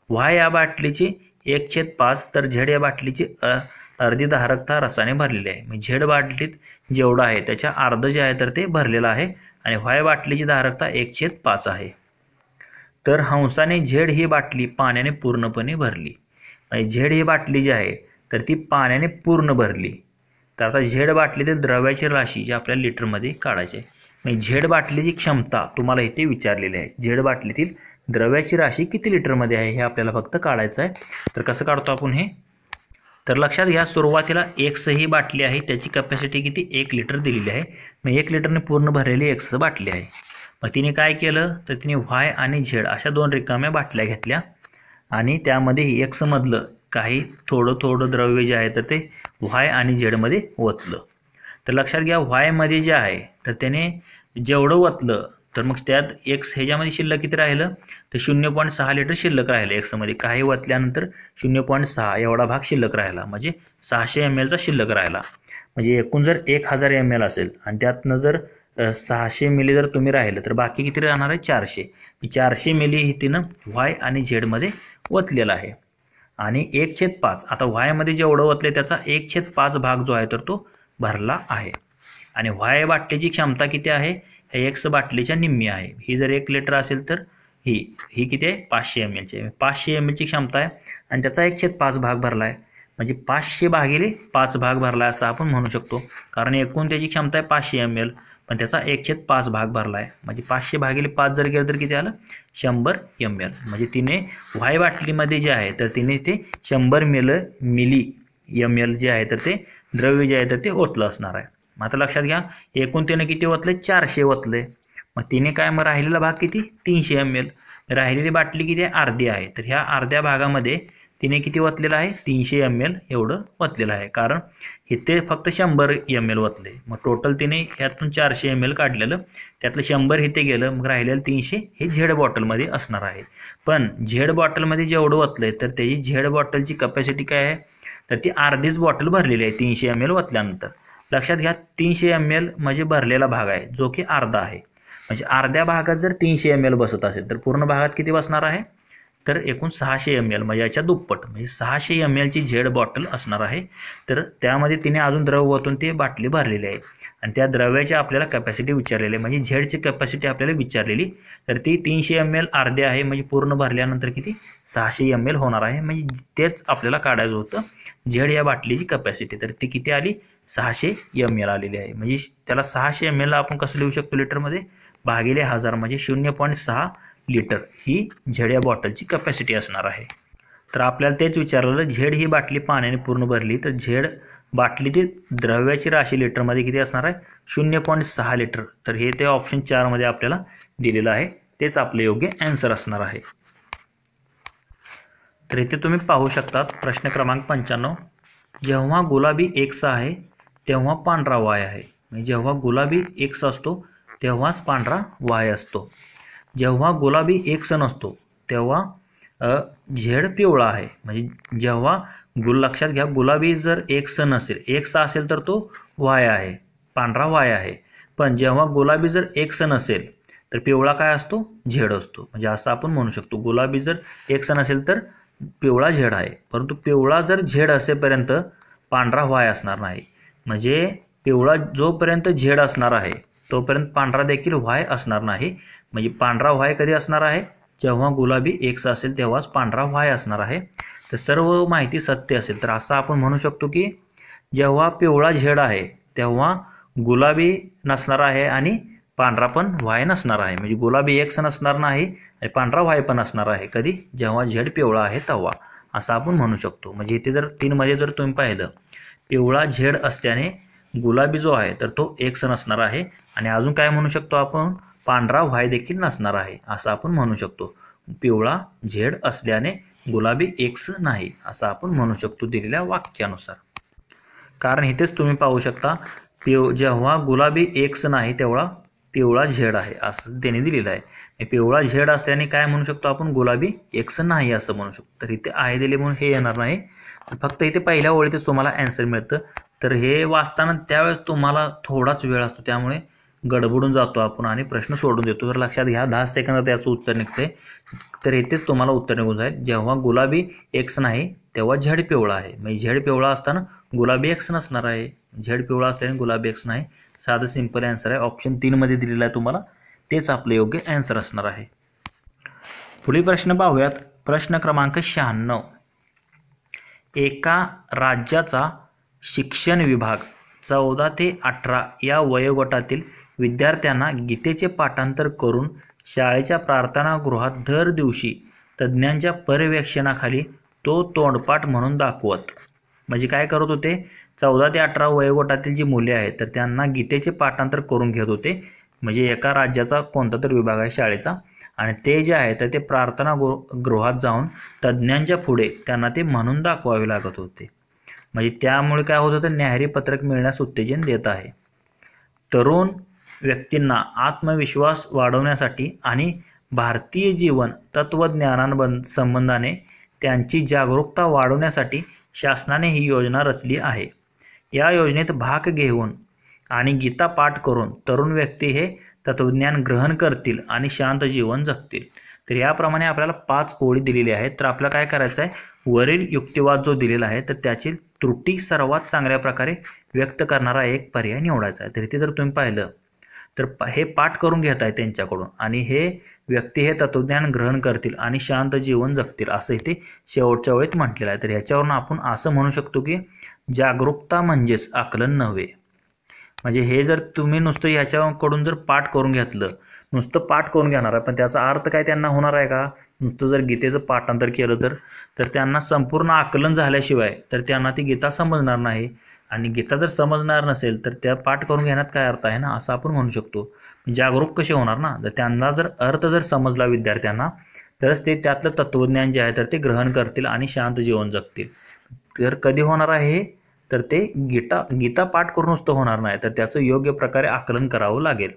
वाय या बाटलीची 1/5 तर झेड या बाटलीची अर्धी धारकता रसाने भरलेली आहे. म्हणजे झेड बाटलीत जेवढं आहे त्याच्या अर्ध जे आहे तर ते भरलेलं आहे आणि वाय बाटलीची धारकता 1/5 आहे. तर हंसाने झेड ही बाटली पाण्याने पूर्णपणे भरली. म्हणजे झेड ही बाटली जी आहे तर ती पाण्याने पूर्ण भरली. तर आता झेड बाटलीतील द्रव्याची राशी जी आपल्याला लिटरमध्ये काढायची आहे. म्हणजे झेड बाटलीची क्षमता तुम्हाला इथे विचारलेली आहे. झेड बाटलीतील द्रव्याची राशी किती लिटरमध्ये आहे हे आपल्याला फक्त काढायचं आहे. तर कसं काढतो आपण हे, तर लक्षात घ्या, सुरुवातीला एक्स ही बाटली आहे त्याची कॅपॅसिटी किती, 1 लिटर दिलेली आहे. मग 1 लिटरने पूर्ण भरलेली एक्स बाटली आहे. मग तिने काय केलं तर तिने वाय आणि झेड अशा 2 रिकाम्या बाटल्या घेतल्या आणि त्यामध्ये एक्स मधलं काही थोडं द्रव्य जे आहे तर ते वाय आणि झेडमध्ये ओतलं. तर लक्षात घ्या, वाय मध्ये जे आहे तर त्याने जेवढं ओतलं तर मग त्यात एक्स ह्याच्यामध्ये शिल्लक किती राहिलं तर 0.6 लिटर शिल्लक राहिलं. एक्समध्ये काही ओतल्यानंतर 0.6 एवढा भाग शिल्लक राहिला, म्हणजे 600 ml चा शिल्लक राहिला. म्हणजे एकूण जर 1000 ml असेल आणि त्यातनं जर 600 मिली जर तुम्ही राहिलं तर बाकी किती राहणार आहे 400. 400 मिली ही तिनं वाय आणि झेडमध्ये ओतलेला आहे. आणि 1/5 आता वायमध्ये जेवढं ओतले त्याचा 1/5 भाग जो आहे तर तो भरला आहे. आणि वाय बाटलीची क्षमता किती आहे, हे एक्स बाटलीच्या निम्मी आहे. ही जर 1 लिटर असेल तर ही किती आहे 500 ml ची 500 ml ची क्षमता आहे आणि त्याचा 1/5 भाग भरला आहे. म्हणजे 500 भागिले 5 भाग भरला असं आपण म्हणू शकतो. कारण एकूण त्याची क्षमता आहे 500 ml पण त्याचा 1/5 भाग भरला आहे. म्हणजे 500 भागिले 5 जर गेलं तर किती आलं 100 ml. म्हणजे तिने वाय बाटलीमध्ये जे आहे तर तिने ते 100 मिली ml जे आहे तर ते द्रव्य जे आहे तर ते ओतलं असणार आहे. मग आता लक्षात घ्या एकूण तिने किती ओतले 400 ओतले. मग तिने काय मग राहिलेला भाग किती 300 ml. राहिलेली बाटली किती आहे अर्धी आहे. तर ह्या अर्ध्या भागामध्ये तिने किती ओतलेलं आहे 300 ml एवढं ओतलेलं आहे. कारण इथे फक्त 100 ml ओतले. मग टोटल तिने यातून 400 ml काढलेलं त्यातलं 100 इथे गेलं मग राहिलेलं 300 हे झेड बॉटलमध्ये असणार आहे. पण झेड बॉटलमध्ये जेवढं ओतलं तर त्याची झेड बॉटलची कपॅसिटी काय आहे तर ती अर्धीच बॉटल भरलेली आहे 300 ml ओतल्यानंतर. लक्षात घ्या 300 ml म्हणजे भरलेला भाग आहे जो की अर्धा आहे. म्हणजे अर्ध्या भागात जर 300 ml बसत असेल तर पूर्ण भागात किती बसणार आहे तर एकूण 600 ml म्हणजे याच्या दुप्पट म्हणजे 600 ml ची झेड बॉटल असणार आहे. तर त्यामध्ये तिने अजून द्रव ओतून ते बाटली भरलेली आहे आणि त्या द्रव्याची आपल्याला कॅपॅसिटी विचारलेली आहे. म्हणजे झेडची कॅपॅसिटी आपल्याला विचारलेली तर ती 300 ml अर्धे आहे म्हणजे पूर्ण भरल्यानंतर किती 600 ml होणार आहे. म्हणजे तेच आपल्याला काढायचं होतं झेड या बाटलीची कॅपॅसिटी. तर ती किती आली 600 ml आलेली आहे. म्हणजे त्याला 600 ml आपण कसं लिहू शकतो लिटरमध्ये भागिले 1000 म्हणजे 0.6 लिटर ही झेड या बॉटलची कॅपॅसिटी असणार आहे. तर आपल्याला तेच विचारलेलं झेड ही बाटली पाण्याने पूर्ण भरली तर झेड बाटलीतील द्रव्याची राशी लिटरमध्ये किती असणार आहे 0.6 लिटर. तर हे ते ऑप्शन 4 मध्ये आपल्याला दिलेलं आहे तेच आपले योग्य आन्सर असणार आहे. तर इथे तुम्ही पाहू शकतात प्रश्न क्रमांक 95 जेव्हा गुलाबी एक्स आहे तेव्हा पांढरा वाय आहे. म्हणजे जेव्हा गुलाबी एक्स असतो तेव्हाच पांढरा वाय असतो. जेव्हा गुलाबी एक्स नसतो तेव्हा झेड पिवळा आहे. म्हणजे जेव्हा लक्षात घ्या गुलाबी जर एक्स नसेल एक्स असेल तर तो वाय आहे पांढरा वाय आहे. पण जेव्हा गुलाबी जर एक्स नसेल तर पिवळा काय असतो झेड असतो. म्हणजे असं आपण म्हणू शकतो गुलाबी जर एक्स नसेल तर पिवळा झेड आहे परंतु पिवळा जर झेड असेपर्यंत पांढरा वाय असणार नाही. म्हणजे पिवळा जोपर्यंत झेड असणार आहे तोपर्यंत पांढरा देखील वाय असणार नाही. म्हणजे पांढरा वाय कधी असणार आहे जेव्हा गुलाबी एक्स असेल तेव्हाच पांढरा वाय असणार आहे. तर सर्व माहिती सत्य असेल तर असं आपण म्हणू शकतो की जेव्हा पिवळा झेड आहे तेव्हा गुलाबी नसणार आहे आणि पांढरा पण वाय नसणार आहे. म्हणजे गुलाबी एक्स नसणार नाही आणि पांढरा वाय पण असणार आहे कधी जेव्हा झेड पिवळा आहे तेव्हा असं आपण म्हणू शकतो. म्हणजे इथे जर 3 मध्ये जर तुम्ही पाहिलं पिवळा झेड असल्याने गुलाबी जो आहे तर तो एक्स नसणार आहे आणि अजून काय म्हणू शकतो आपण पांढरा वाय देखील नसणार आहे असं आपण म्हणू शकतो. पिवळा झेड असल्याने गुलाबी एक्स नाही असं आपण म्हणू शकतो दिलेल्या वाक्यानुसार. कारण इथेच तुम्ही पाहू शकता जेव्हा गुलाबी एक्स नाही तेव्हा पिवळा झेड आहे असं त्याने दिलेलं आहे. पिवळा झेड असल्याने काय म्हणू शकतो आपण गुलाबी एक्स नाही असं म्हणू शकतो. तर इथे आहे दिले म्हणून हे येणार नाही. फक्त इथे पहिल्या ओळीतच तुम्हाला आन्सर मिळतं. तर हे वाचताना त्यावेळेस तुम्हाला थोडाच वेळ असतो त्यामुळे गडबडून जातो आपण आणि प्रश्न सोडून देतो. तर लक्षात घ्या 10 सेकंदात याचं उत्तर निघते. तर इथेच तुम्हाला उत्तर निघून जाईल जेव्हा गुलाबी एक्स नाही तेव्हा झेड पिवळा आहे. म्हणजे झेड पिवळा असताना गुलाबी एक्स नसणार आहे. झेड पिवळा असल्याने गुलाबी एक्स नाही. साधं सिंपल आन्सर आहे. ऑप्शन 3 मध्ये दिलेला आहे तुम्हाला तेच आपलं योग्य आन्सर असणार आहे. पुढील प्रश्न पाहूयात. प्रश्न क्रमांक 96 एका राज्याचा शिक्षण विभाग 14 ते 18 या वयोगटातील विद्यार्थ्यांना गीतेचे पाठांतर करून शाळेच्या प्रार्थनागृहात दर दिवशी तज्ज्ञांच्या पर्यवेक्षणाखाली तो तोंडपाठ म्हणून दाखवत. म्हणजे काय करत होते 14 ते 18 वयोगटातील जी मुले आहेत तर त्यांना गीतेचे पाठांतर करून घेत होते. म्हणजे एका राज्याचा कोणता तरी विभाग आहे शाळेचा आणि ते जे आहे तर ते प्रार्थना गृहात जाऊन तज्ज्ञांच्या पुढे त्यांना ते म्हणून दाखवावे लागत होते. म्हणजे त्यामुळे काय होत होतं न्याहारी पत्रक मिळण्यास उत्तेजन देत आहे. तरुण व्यक्तींना आत्मविश्वास वाढवण्यासाठी आणि भारतीय जीवन तत्त्वज्ञानासंबंधाने त्यांची जागरूकता वाढवण्यासाठी शासनाने ही योजना रचली आहे. या योजनेत भाग घेऊन आणि गीता पाठ करून तरुण व्यक्ती हे तत्वज्ञान ग्रहण करतील आणि शांत जीवन जगतील. तर याप्रमाणे आपल्याला 5 ओळी दिलेल्या आहेत. तर आपल्याला काय करायचं आहे, वरील युक्तिवाद जो दिलेला आहे तर त्याची त्रुटी सर्वात चांगल्या प्रकारे व्यक्त करणारा एक पर्याय निवडायचा आहे. तर इथे जर तुम्ही पाहिलं तर हे पाठ करून घेत आहे त्यांच्याकडून आणि हे व्यक्ती हे तत्वज्ञान ग्रहण करतील आणि शांत जीवन जगतील असं इथे शेवटच्या वेळेत म्हटलेलं आहे. तर ह्याच्यावरून आपण असं म्हणू शकतो की जागरूकता म्हणजेच आकलन नव्हे. म्हणजे हे जर तुम्ही नुसतं ह्याच्याकडून जर पाठ करून घेतलं, नुसतं पाठ करून घेणार आहे पण त्याचा अर्थ काय त्यांना होणार आहे का? नुसतं जर गीतेचं पाठांतर केलं तर त्यांना संपूर्ण आकलन झाल्याशिवाय तर त्यांना ती गीता समजणार नाही. आणि गीता जर समजणार नसेल तर त्या पाठ करून घेण्यात काय अर्थ आहे ना, असं आपण म्हणू शकतो. जागरूक कसे होणार ना, तर त्यांना जर अर्थ जर समजला विद्यार्थ्यांना तरच ते त्यातलं तत्वज्ञान जे आहे तर ते ग्रहण करतील आणि शांत जीवन जगतील. तर कधी होणार आहे तर ते गीता पाठ करून नुसतं होणार नाही, तर त्याचं योग्य प्रकारे आकलन करावं लागेल.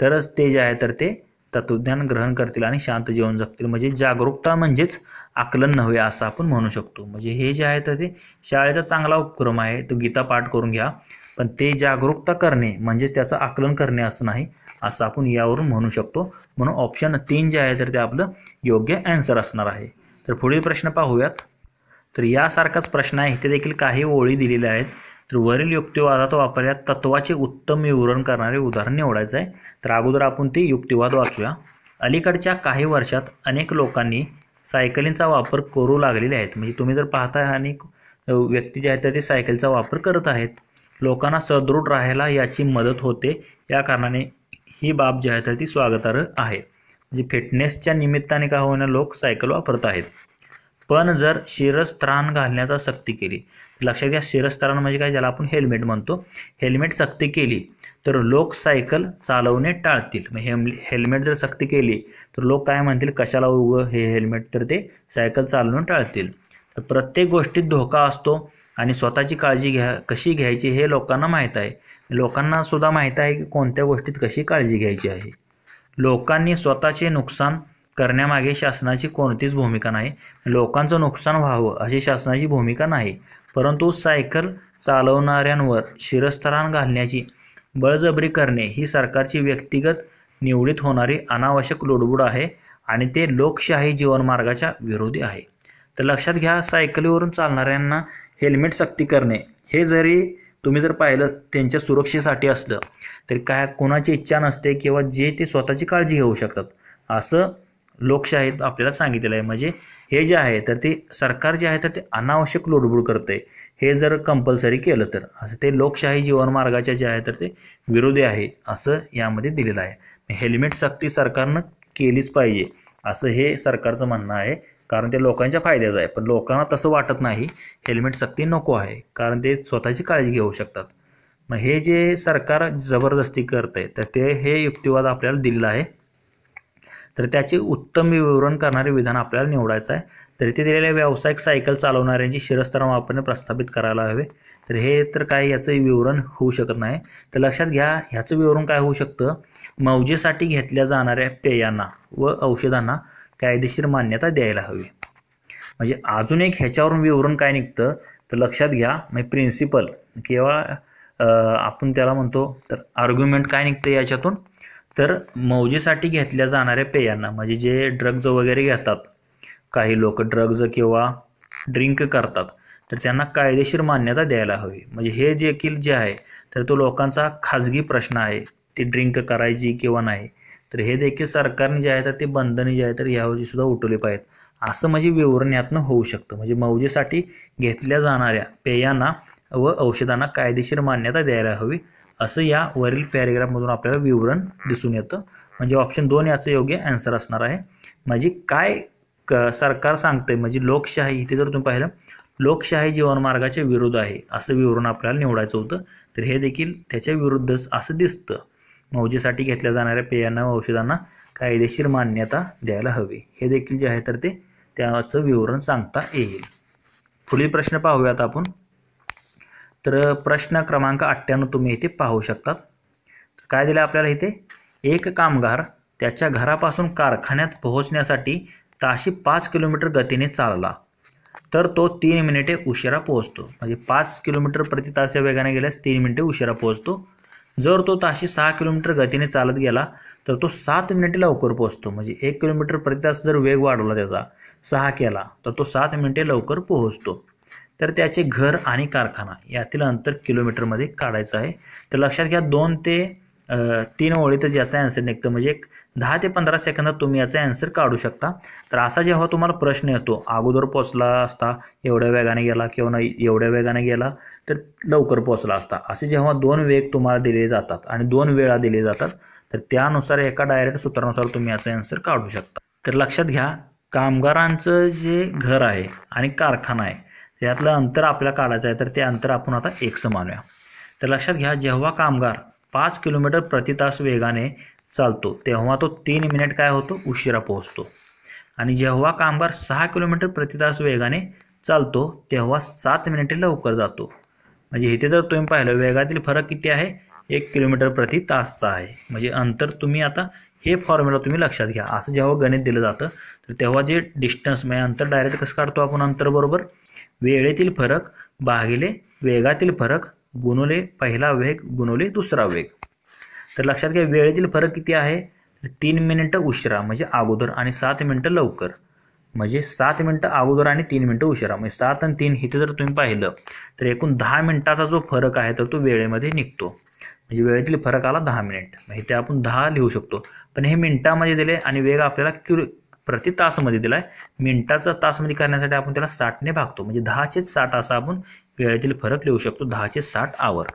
तरच ते जे आहे तर ते तत्वज्ञान ग्रहण करतील आणि शांत जीवन जगतील. म्हणजे जागरूकता म्हणजेच आकलन नव्हे असं आपण म्हणू शकतो. म्हणजे हे जे आहे तर ते शाळेचा चांगला उपक्रम आहे, तो गीता पाठ करून घ्या, पण ते जागरूकता करणे म्हणजेच त्याचं आकलन करणे असं नाही, असं आपण यावरून म्हणू शकतो. म्हणून ऑप्शन 3 जे आहे तर ते आपलं योग्य ॲन्सर असणार आहे. तर पुढील प्रश्न पाहूयात. तर यासारखाच प्रश्न आहे, इथे देखील काही ओळी दिलेल्या आहेत. तर वरील युक्तिवादात वापरल्या तत्वाचे उत्तम विवरण करणारे उदाहरण निवडायचं आहे. तर अगोदर आपण ते युक्तिवाद वाचूया. अलीकडच्या काही वर्षात अनेक लोकांनी सायकलींचा वापर करू लागलेले आहेत. म्हणजे तुम्ही जर पाहताय अनेक व्यक्ती जे आहेत तर ते सायकलचा वापर करत आहेत. लोकांना सदृढ राहायला याची मदत होते, या कारणाने ही बाब जी आहे तर ती स्वागतार्ह आहे. म्हणजे फिटनेसच्या निमित्ताने का होईना लोक सायकल वापरत आहेत. पण जर शिरस्त्राण घालण्याचा सक्ती केली, लक्षात घ्या शिरस्त्राण म्हणजे काय, ज्याला आपण हेल्मेट म्हणतो, हेल्मेट सक्ती केली तर लोक सायकल चालवणे टाळतील. मग हेल्मेट जर सक्ती केली तर लोक काय म्हणतील, कशाला उगं हे हेल्मेट, तर ते सायकल चालवणं टाळतील. तर प्रत्येक गोष्टीत धोका असतो आणि स्वतःची काळजी कशी घ्यायची हे लोकांना माहीत आहे. लोकांना सुद्धा माहीत आहे की कोणत्या गोष्टीत कशी काळजी घ्यायची आहे. लोकांनी स्वतःचे नुकसान करण्यामागे शासनाची कोणतीच भूमिका नाही. लोकांचं नुकसान व्हावं अशी शासनाची भूमिका नाही, परंतु सायकल चालवणाऱ्यांवर शिरस्त्राण घालण्याची बळजबरी करणे ही सरकारची व्यक्तिगत निवडीत होणारी अनावश्यक लुडबुड आहे आणि ते लोकशाही जीवनमार्गाच्या विरोधी आहे. तर लक्षात घ्या, सायकलीवरून चालणाऱ्यांना हेल्मेट सक्ती करणे हे जरी तुम्ही जर पाहिलं त्यांच्या सुरक्षेसाठी असलं तरी काय कोणाची इच्छा नसते किंवा जे ते स्वतःची काळजी घेऊ शकतात असं लोकशाहीत आपल्याला सांगितलेलं आहे. म्हणजे हे जे आहे तर ते सरकार जे आहे तर ते अनावश्यक लुडबुड करते, हे जर कंपल्सरी केलं तर असं ते लोकशाही जीवनमार्गाच्या जे आहे तर ते विरोधी आहे असं यामध्ये दिलेलं आहे. हेल्मेट सक्ती सरकारनं केलीच पाहिजे असं हे सरकारचं म्हणणं आहे, कारण ते लोकांच्या फायद्याचं आहे. पण लोकांना तसं वाटत नाही, हेल्मेट सक्ती नको आहे कारण ते स्वतःची काळजी घेऊ शकतात. मग हे जे सरकार जबरदस्ती करते तर ते हे युक्तिवाद आपल्याला दिलेलं आहे. तर त्याचे उत्तम विवरण करणारे विधान आपल्याला निवडायचं आहे. तर इथे दिलेल्या व्यावसायिक सायकल चालवणाऱ्यांची शिरस्त्राण वापरणे प्रस्थापित करायला हवे. तर हे तर काय याचं विवरण होऊ शकत नाही. तर लक्षात घ्या, ह्याचं विवरण काय होऊ शकतं, मौजेसाठी घेतल्या जाणाऱ्या पेयांना व औषधांना कायदेशीर मान्यता द्यायला हवी. म्हणजे अजून एक ह्याच्यावरून विवरण काय निघतं तर लक्षात घ्या, म्हणजे प्रिन्सिपल किंवा आपण त्याला म्हणतो तर आर्ग्युमेंट काय निघतं याच्यातून, तर मौजेसाठी घेतल्या जाणाऱ्या पेयांना म्हणजे जे ड्रग्ज वगैरे घेतात, काही लोक ड्रग्ज किंवा ड्रिंक करतात तर त्यांना कायदेशीर मान्यता द्यायला हवी. म्हणजे हे देखील जे आहे तर तो लोकांचा खाजगी प्रश्न आहे, ती ड्रिंक करायची किंवा नाही. तर हे देखील सरकारने जे आहे तर ते बंधने जे आहे तर यावरची सुद्धा उठवली पाहिजेत असं म्हणजे विवरण यातनं होऊ शकतं. म्हणजे मौजेसाठी घेतल्या जाणाऱ्या पेयांना व औषधांना कायदेशीर मान्यता द्यायला हवी असं या वरील पॅरेग्राफमधून आपल्याला विवरण दिसून येतं. म्हणजे ऑप्शन 2 याचं योग्य ॲन्सर असणार आहे. म्हणजे काय सरकार सांगतंय, म्हणजे लोकशाही, इथे जर तुम्ही पाहिलं लोकशाही जीवनमार्गाच्या विरुद्ध आहे असं विवरण आपल्याला निवडायचं होतं. तर हे देखील त्याच्या विरुद्धच असं दिसतं. मौजेसाठी घेतल्या जाणाऱ्या पेयांना व औषधांना कायदेशीर मान्यता द्यायला हवी, हे देखील जे आहे तर ते त्याचं विवरण सांगता येईल. पुढील प्रश्न पाहूयात आपण. तर प्रश्न क्रमांक 98 तुम्ही इथे पाहू शकतात. काय दिलं आपल्याला इथे, एक कामगार त्याच्या घरापासून कारखान्यात पोहोचण्यासाठी ताशी 5 किलोमीटर गतीने चालला तर तो 3 मिनिटे उशिरा पोहोचतो. म्हणजे 5 किलोमीटर प्रति तास या वेगाने गेल्यास 3 मिनिटे उशिरा पोहोचतो. जर तो ताशी 6 किलोमीटर गतीने चालत गेला तर तो 7 मिनिटे लवकर पोहोचतो. म्हणजे 1 किलोमीटर प्रति तास जर वेग वाढवला त्याचा 6 केला तर तो 7 मिनिटे लवकर पोहोचतो. तर त्याचे घर आणि कारखाना यातील अंतर किलोमीटरमध्ये काढायचं आहे. तर लक्षात घ्या 2 ते 3 ओळीतच याचा आन्सर निघतं. म्हणजे 10 ते 15 सेकंदात तुम्ही याचा आन्सर काढू शकता. तर असा जेव्हा तुम्हाला प्रश्न येतो अगोदर पोचला असता एवढ्या वेगाने गेला किंवा नाही एवढ्या वेगाने गेला तर लवकर पोचला असता, असे जेव्हा 2 वेग तुम्हाला दिले जातात आणि 2 वेळा दिले जातात तर त्यानुसार एका डायरेक्ट सूत्रानुसार तुम्ही याचा आन्सर काढू शकता. तर लक्षात घ्या कामगारांचं जे घर आहे आणि कारखाना आहे यातलं अंतर आपल्याला काढायचं आहे. तर ते अंतर आपण आता x मानूया. तर लक्षात घ्या जेव्हा कामगार 5 किलोमीटर प्रति तास वेगाने चालतो तेव्हा तो 3 मिनिट काय होतो उशिरा पोहोचतो. आणि जेव्हा कामगार 6 किलोमीटर प्रति तास वेगाने चालतो तेव्हा 7 मिनिटे लवकर जातो. म्हणजे इथे जर तुम्ही पाहिलं वेगातील फरक किती आहे 1 किलोमीटर प्रति तासचा आहे. म्हणजे अंतर तुम्ही आता हे फॉर्म्युला तुम्ही लक्षात घ्या. असं जेव्हा गणित दिलं जातं तर तेव्हा जे डिस्टन्स म्हणजे अंतर डायरेक्ट कसं काढतो आपण अंतर बरोबर वेळेतील फरक भागिले वेगातील फरक गुणुले पहिला वेग गुणुले दुसरा वेग. तर लक्षात घ्या वेळेतील फरक किती आहे 3 मिनिटं उशिरा म्हणजे अगोदर आणि 7 मिनिटं लवकर. म्हणजे 7 मिनिटं अगोदर आणि 3 मिनिटं उशिरा म्हणजे 7 आणि 3 इथे जर तुम्ही पाहिलं तर एकूण 10 मिनिटाचा जो फरक आहे तर तो वेळेमध्ये निघतो. म्हणजे वेळेतील फरक आला 10 मिनिट. इथे आपण 10 लिहू शकतो पण हे मिनिटामध्ये दिले आणि वेग आपल्याला प्रति तासमध्ये दिला आहे. मिनिटाचा तासमध्ये करण्यासाठी आपण त्याला 60ने भागतो. म्हणजे 10/60 असा आपण वेळेतील फरक लिहू शकतो. 10/60 आवर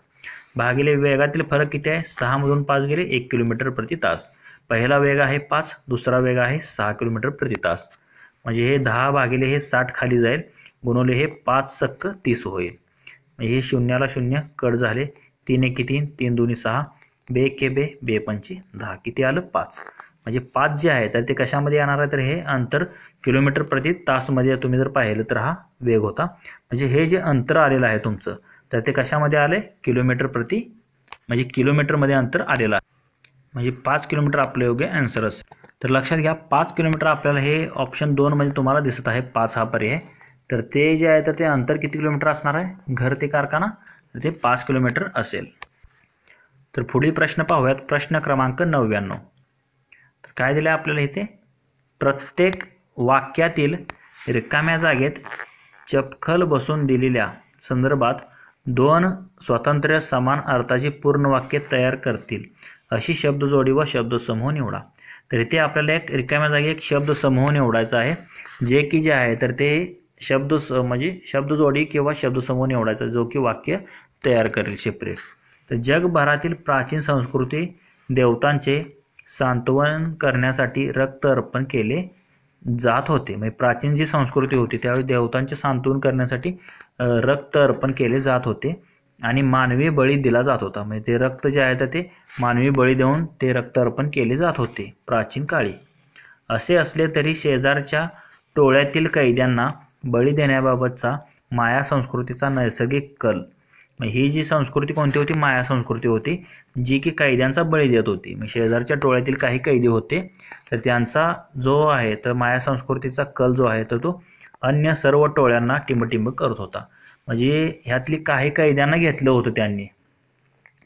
भागिले वेगातील फरक किती आहे 6 मधून 5 गेले 1 किलोमीटर प्रति तास. पहिला वेग आहे 5 दुसरा वेग आहे 6 किलोमीटर प्रति तास. म्हणजे हे 10 भागिले हे 60 खाली जाईल गुणवले हे 5 सक्क 30 होईल. म्हणजे हे शून्याला शून्य कट झाले 3 1 3 3 2 6 बे के बे बे पंचे 10 किती आलं 5. म्हणजे 5 जे आहे तर ते कशामध्ये येणार आहे तर हे अंतर किलोमीटर प्रति तासमध्ये तुम्ही जर पाहिलं तर हा वेग होता. म्हणजे हे जे अंतर आलेलं आहे तुमचं तर ते कशामध्ये आले किलोमीटर प्रति म्हणजे किलोमीटरमध्ये अंतर आलेलं आहे. म्हणजे 5 किलोमीटर आपलं योग्य आन्सर असेल. तर लक्षात घ्या 5 किलोमीटर आपल्याला हे ऑप्शन 2 मध्ये तुम्हाला दिसत आहे 5 हा पर्याय. तर ते जे आहे तर ते अंतर किती किलोमीटर असणार आहे घर ते कारखाना तर ते 5 किलोमीटर असेल. तर पुढील प्रश्न पाहूयात प्रश्न क्रमांक 99. तर काय दिलं आपल्याला इथे प्रत्येक वाक्यातील रिकाम्या जागेत चपखल बसून दिलेल्या संदर्भात 2 स्वतंत्र समान अर्थाची पूर्ण वाक्ये तयार करतील अशी शब्दजोडी व शब्दसमूह निवडा. तर इथे आपल्याला एक रिकाम्या जागी एक शब्दसमूह निवडायचा आहे जे की जे आहे तर ते म्हणजे शब्दजोडी किंवा शब्दसमूह निवडायचा जो की वाक्य तयार करेल सेपरेट. तर जगभरातील प्राचीन संस्कृती देवतांचे सांत्वन करण्यासाठी रक्त अर्पण केले जात होते. म्हणजे प्राचीन जी संस्कृती होती त्यावेळी देवतांचे सांत्वन करण्यासाठी रक्त अर्पण केले जात होते आणि मानवी बळी दिला जात होता. म्हणजे ते रक्त जे आहे तर ते मानवी बळी देऊन ते रक्त अर्पण केले जात होते प्राचीन काळी. असे असले तरी शेजारच्या टोळ्यातील कैद्यांना बळी देण्याबाबतचा माया संस्कृतीचा नैसर्गिक कल ही जी संस्कृती कोणती होती माया संस्कृती होती जी की कैद्यांचा बळी देत होती. म्हणजे शेजारच्या टोळ्यातील काही कैदी होते तर त्यांचा जो आहे तर माया संस्कृतीचा कल जो आहे तर तो अन्य सर्व टोळ्यांना टिंबटिंब करत होता. म्हणजे ह्यातली काही कैद्यांना घेतलं होतं त्यांनी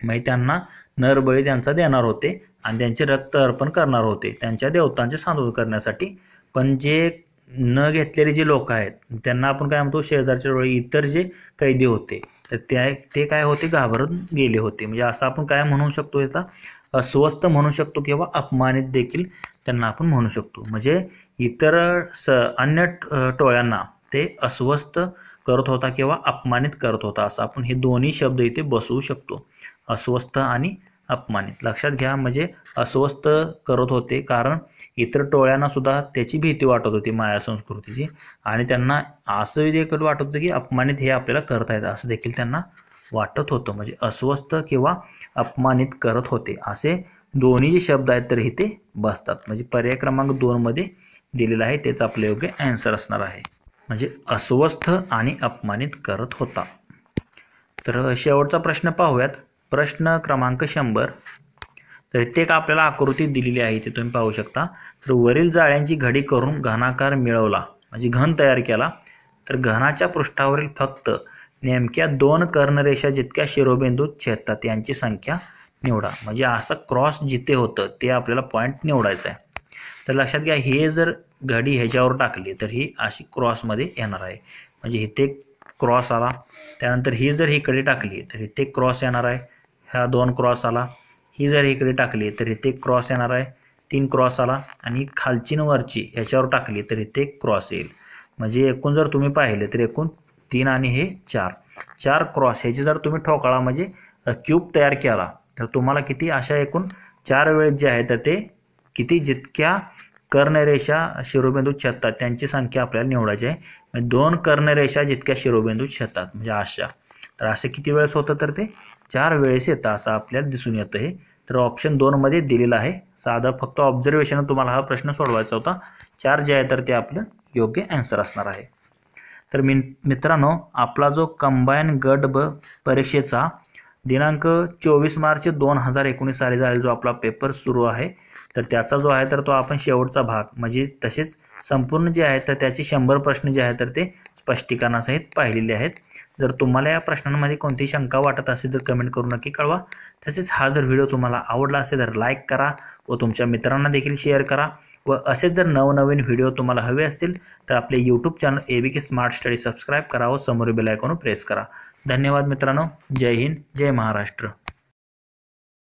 म्हणजे त्यांना नरबळी त्यांचा देणार होते आणि त्यांचे रक्त अर्पण करणार होते त्यांच्या देवतांचे सांत्वन करण्यासाठी. पण जे न घेतलेले जे लोक आहेत त्यांना आपण काय म्हणतो शेजारच्या टोळी इतर जे कैदी होते तर ते काय होते घाबरून गेले होते. म्हणजे असं आपण काय म्हणू शकतो याचा अस्वस्थ म्हणू शकतो किंवा अपमानित देखील त्यांना आपण म्हणू शकतो. म्हणजे इतर अन्य टोळ्यांना ते अस्वस्थ करत होता किंवा अपमानित करत होता असं आपण हे दोन्ही शब्द इथे बसवू शकतो अस्वस्थ आणि अपमानित. लक्षात घ्या म्हणजे अस्वस्थ करत होते कारण इतर टोळ्यांना सुद्धा त्याची भीती वाटत होती माया संस्कृतीची आणि त्यांना असं देखील वाटत होतं की अपमानित हे आपल्याला करता येतं असं देखील त्यांना वाटत होतं. म्हणजे अस्वस्थ किंवा अपमानित करत होते असे दोन्ही जे शब्द आहेत तर इथे बसतात. म्हणजे पर्याय क्रमांक 2 मध्ये दिलेला आहे तेच आपलं योग्य आन्सर असणार आहे. म्हणजे अस्वस्थ आणि अपमानित करत होता. तर शेवटचा प्रश्न पाहूयात प्रश्न क्रमांक 100. तर इथे एक आपल्याला आकृती दिलेली आहे ते तुम्ही पाहू शकता. तर वरील जाळ्यांची घडी करून घनाकार मिळवला म्हणजे घन तयार केला तर घनाच्या पृष्ठावरील फक्त नेमक्या 2 कर्णरेषा जितक्या शिरोबिंदूत छेदतात यांची संख्या निवडा. म्हणजे असं क्रॉस जिथे होतं ते आपल्याला पॉईंट निवडायचं आहे. तर लक्षात घ्या, हे जर घडी ह्याच्यावर टाकली तर ही अशी क्रॉसमध्ये येणार आहे. म्हणजे इथे क्रॉस आला, त्यानंतर ही जर इकडे टाकली तर इथे क्रॉस येणार आहे. ह्या 2 क्रॉस आला. ही जर इकडे टाकली तर इथे क्रॉस येणार आहे. 3 क्रॉस आला आणि खालची न वरची ह्याच्यावर टाकली तर इथे क्रॉस येईल. म्हणजे एकूण जर तुम्ही पाहिले तर एकूण 3 आणि हे 4 क्रॉस ह्याची जर तुम्ही ठोकळा म्हणजे क्यूब तयार केला तर तुम्हाला किती अशा एकूण 4 वेळेस जे आहे तर ते किती जितक्या कर्णरेषा शिरोबिंदूत छेदतात त्यांची संख्या आपल्याला निवडायची आहे. म्हणजे 2 कर्णरेषा जितक्या शिरोबिंदूत छेदतात म्हणजे अशा, तर असे किती वेळेस होतं तर ते 4 वेळेस येतं असं आपल्याला दिसून येतं. हे तर ऑप्शन 2 मध्ये दिलेलं आहे. साधा फक्त ऑब्झर्वेशन तुम्हाला हा प्रश्न सोडवायचा होता. 4 जे आहे तर ते आपलं योग्य आन्सर असणार आहे. तर मित्रांनो, आपला जो कंबाईन गट ब परीक्षेचा दिनांक 24 मार्च 2019 साली झालेला जो आपला पेपर सुरू आहे तर त्याचा जो आहे तर तो आपण शेवटचा भाग म्हणजे तसेच संपूर्ण जे आहे तर त्याचे 100 प्रश्न जे आहे तर ते स्पष्टीकरणासहित पाहिलेले आहेत. जर तुम्हाला या प्रश्नांमध्ये कोणतीही शंका वाटत असेल तर कमेंट करून नक्की कळवा. तसेच हा जर व्हिडिओ तुम्हाला आवडला असेल तर लाईक करा व तुमच्या मित्रांना देखील शेअर करा. व असेच जर नवनवीन व्हिडिओ तुम्हाला हवे असतील तर आपले YouTube channel ABK smart study subscribe करा व समोरील बेल आयकॉन प्रेस करा. धन्यवाद मित्रांनो. जय हिंद, जय महाराष्ट्र.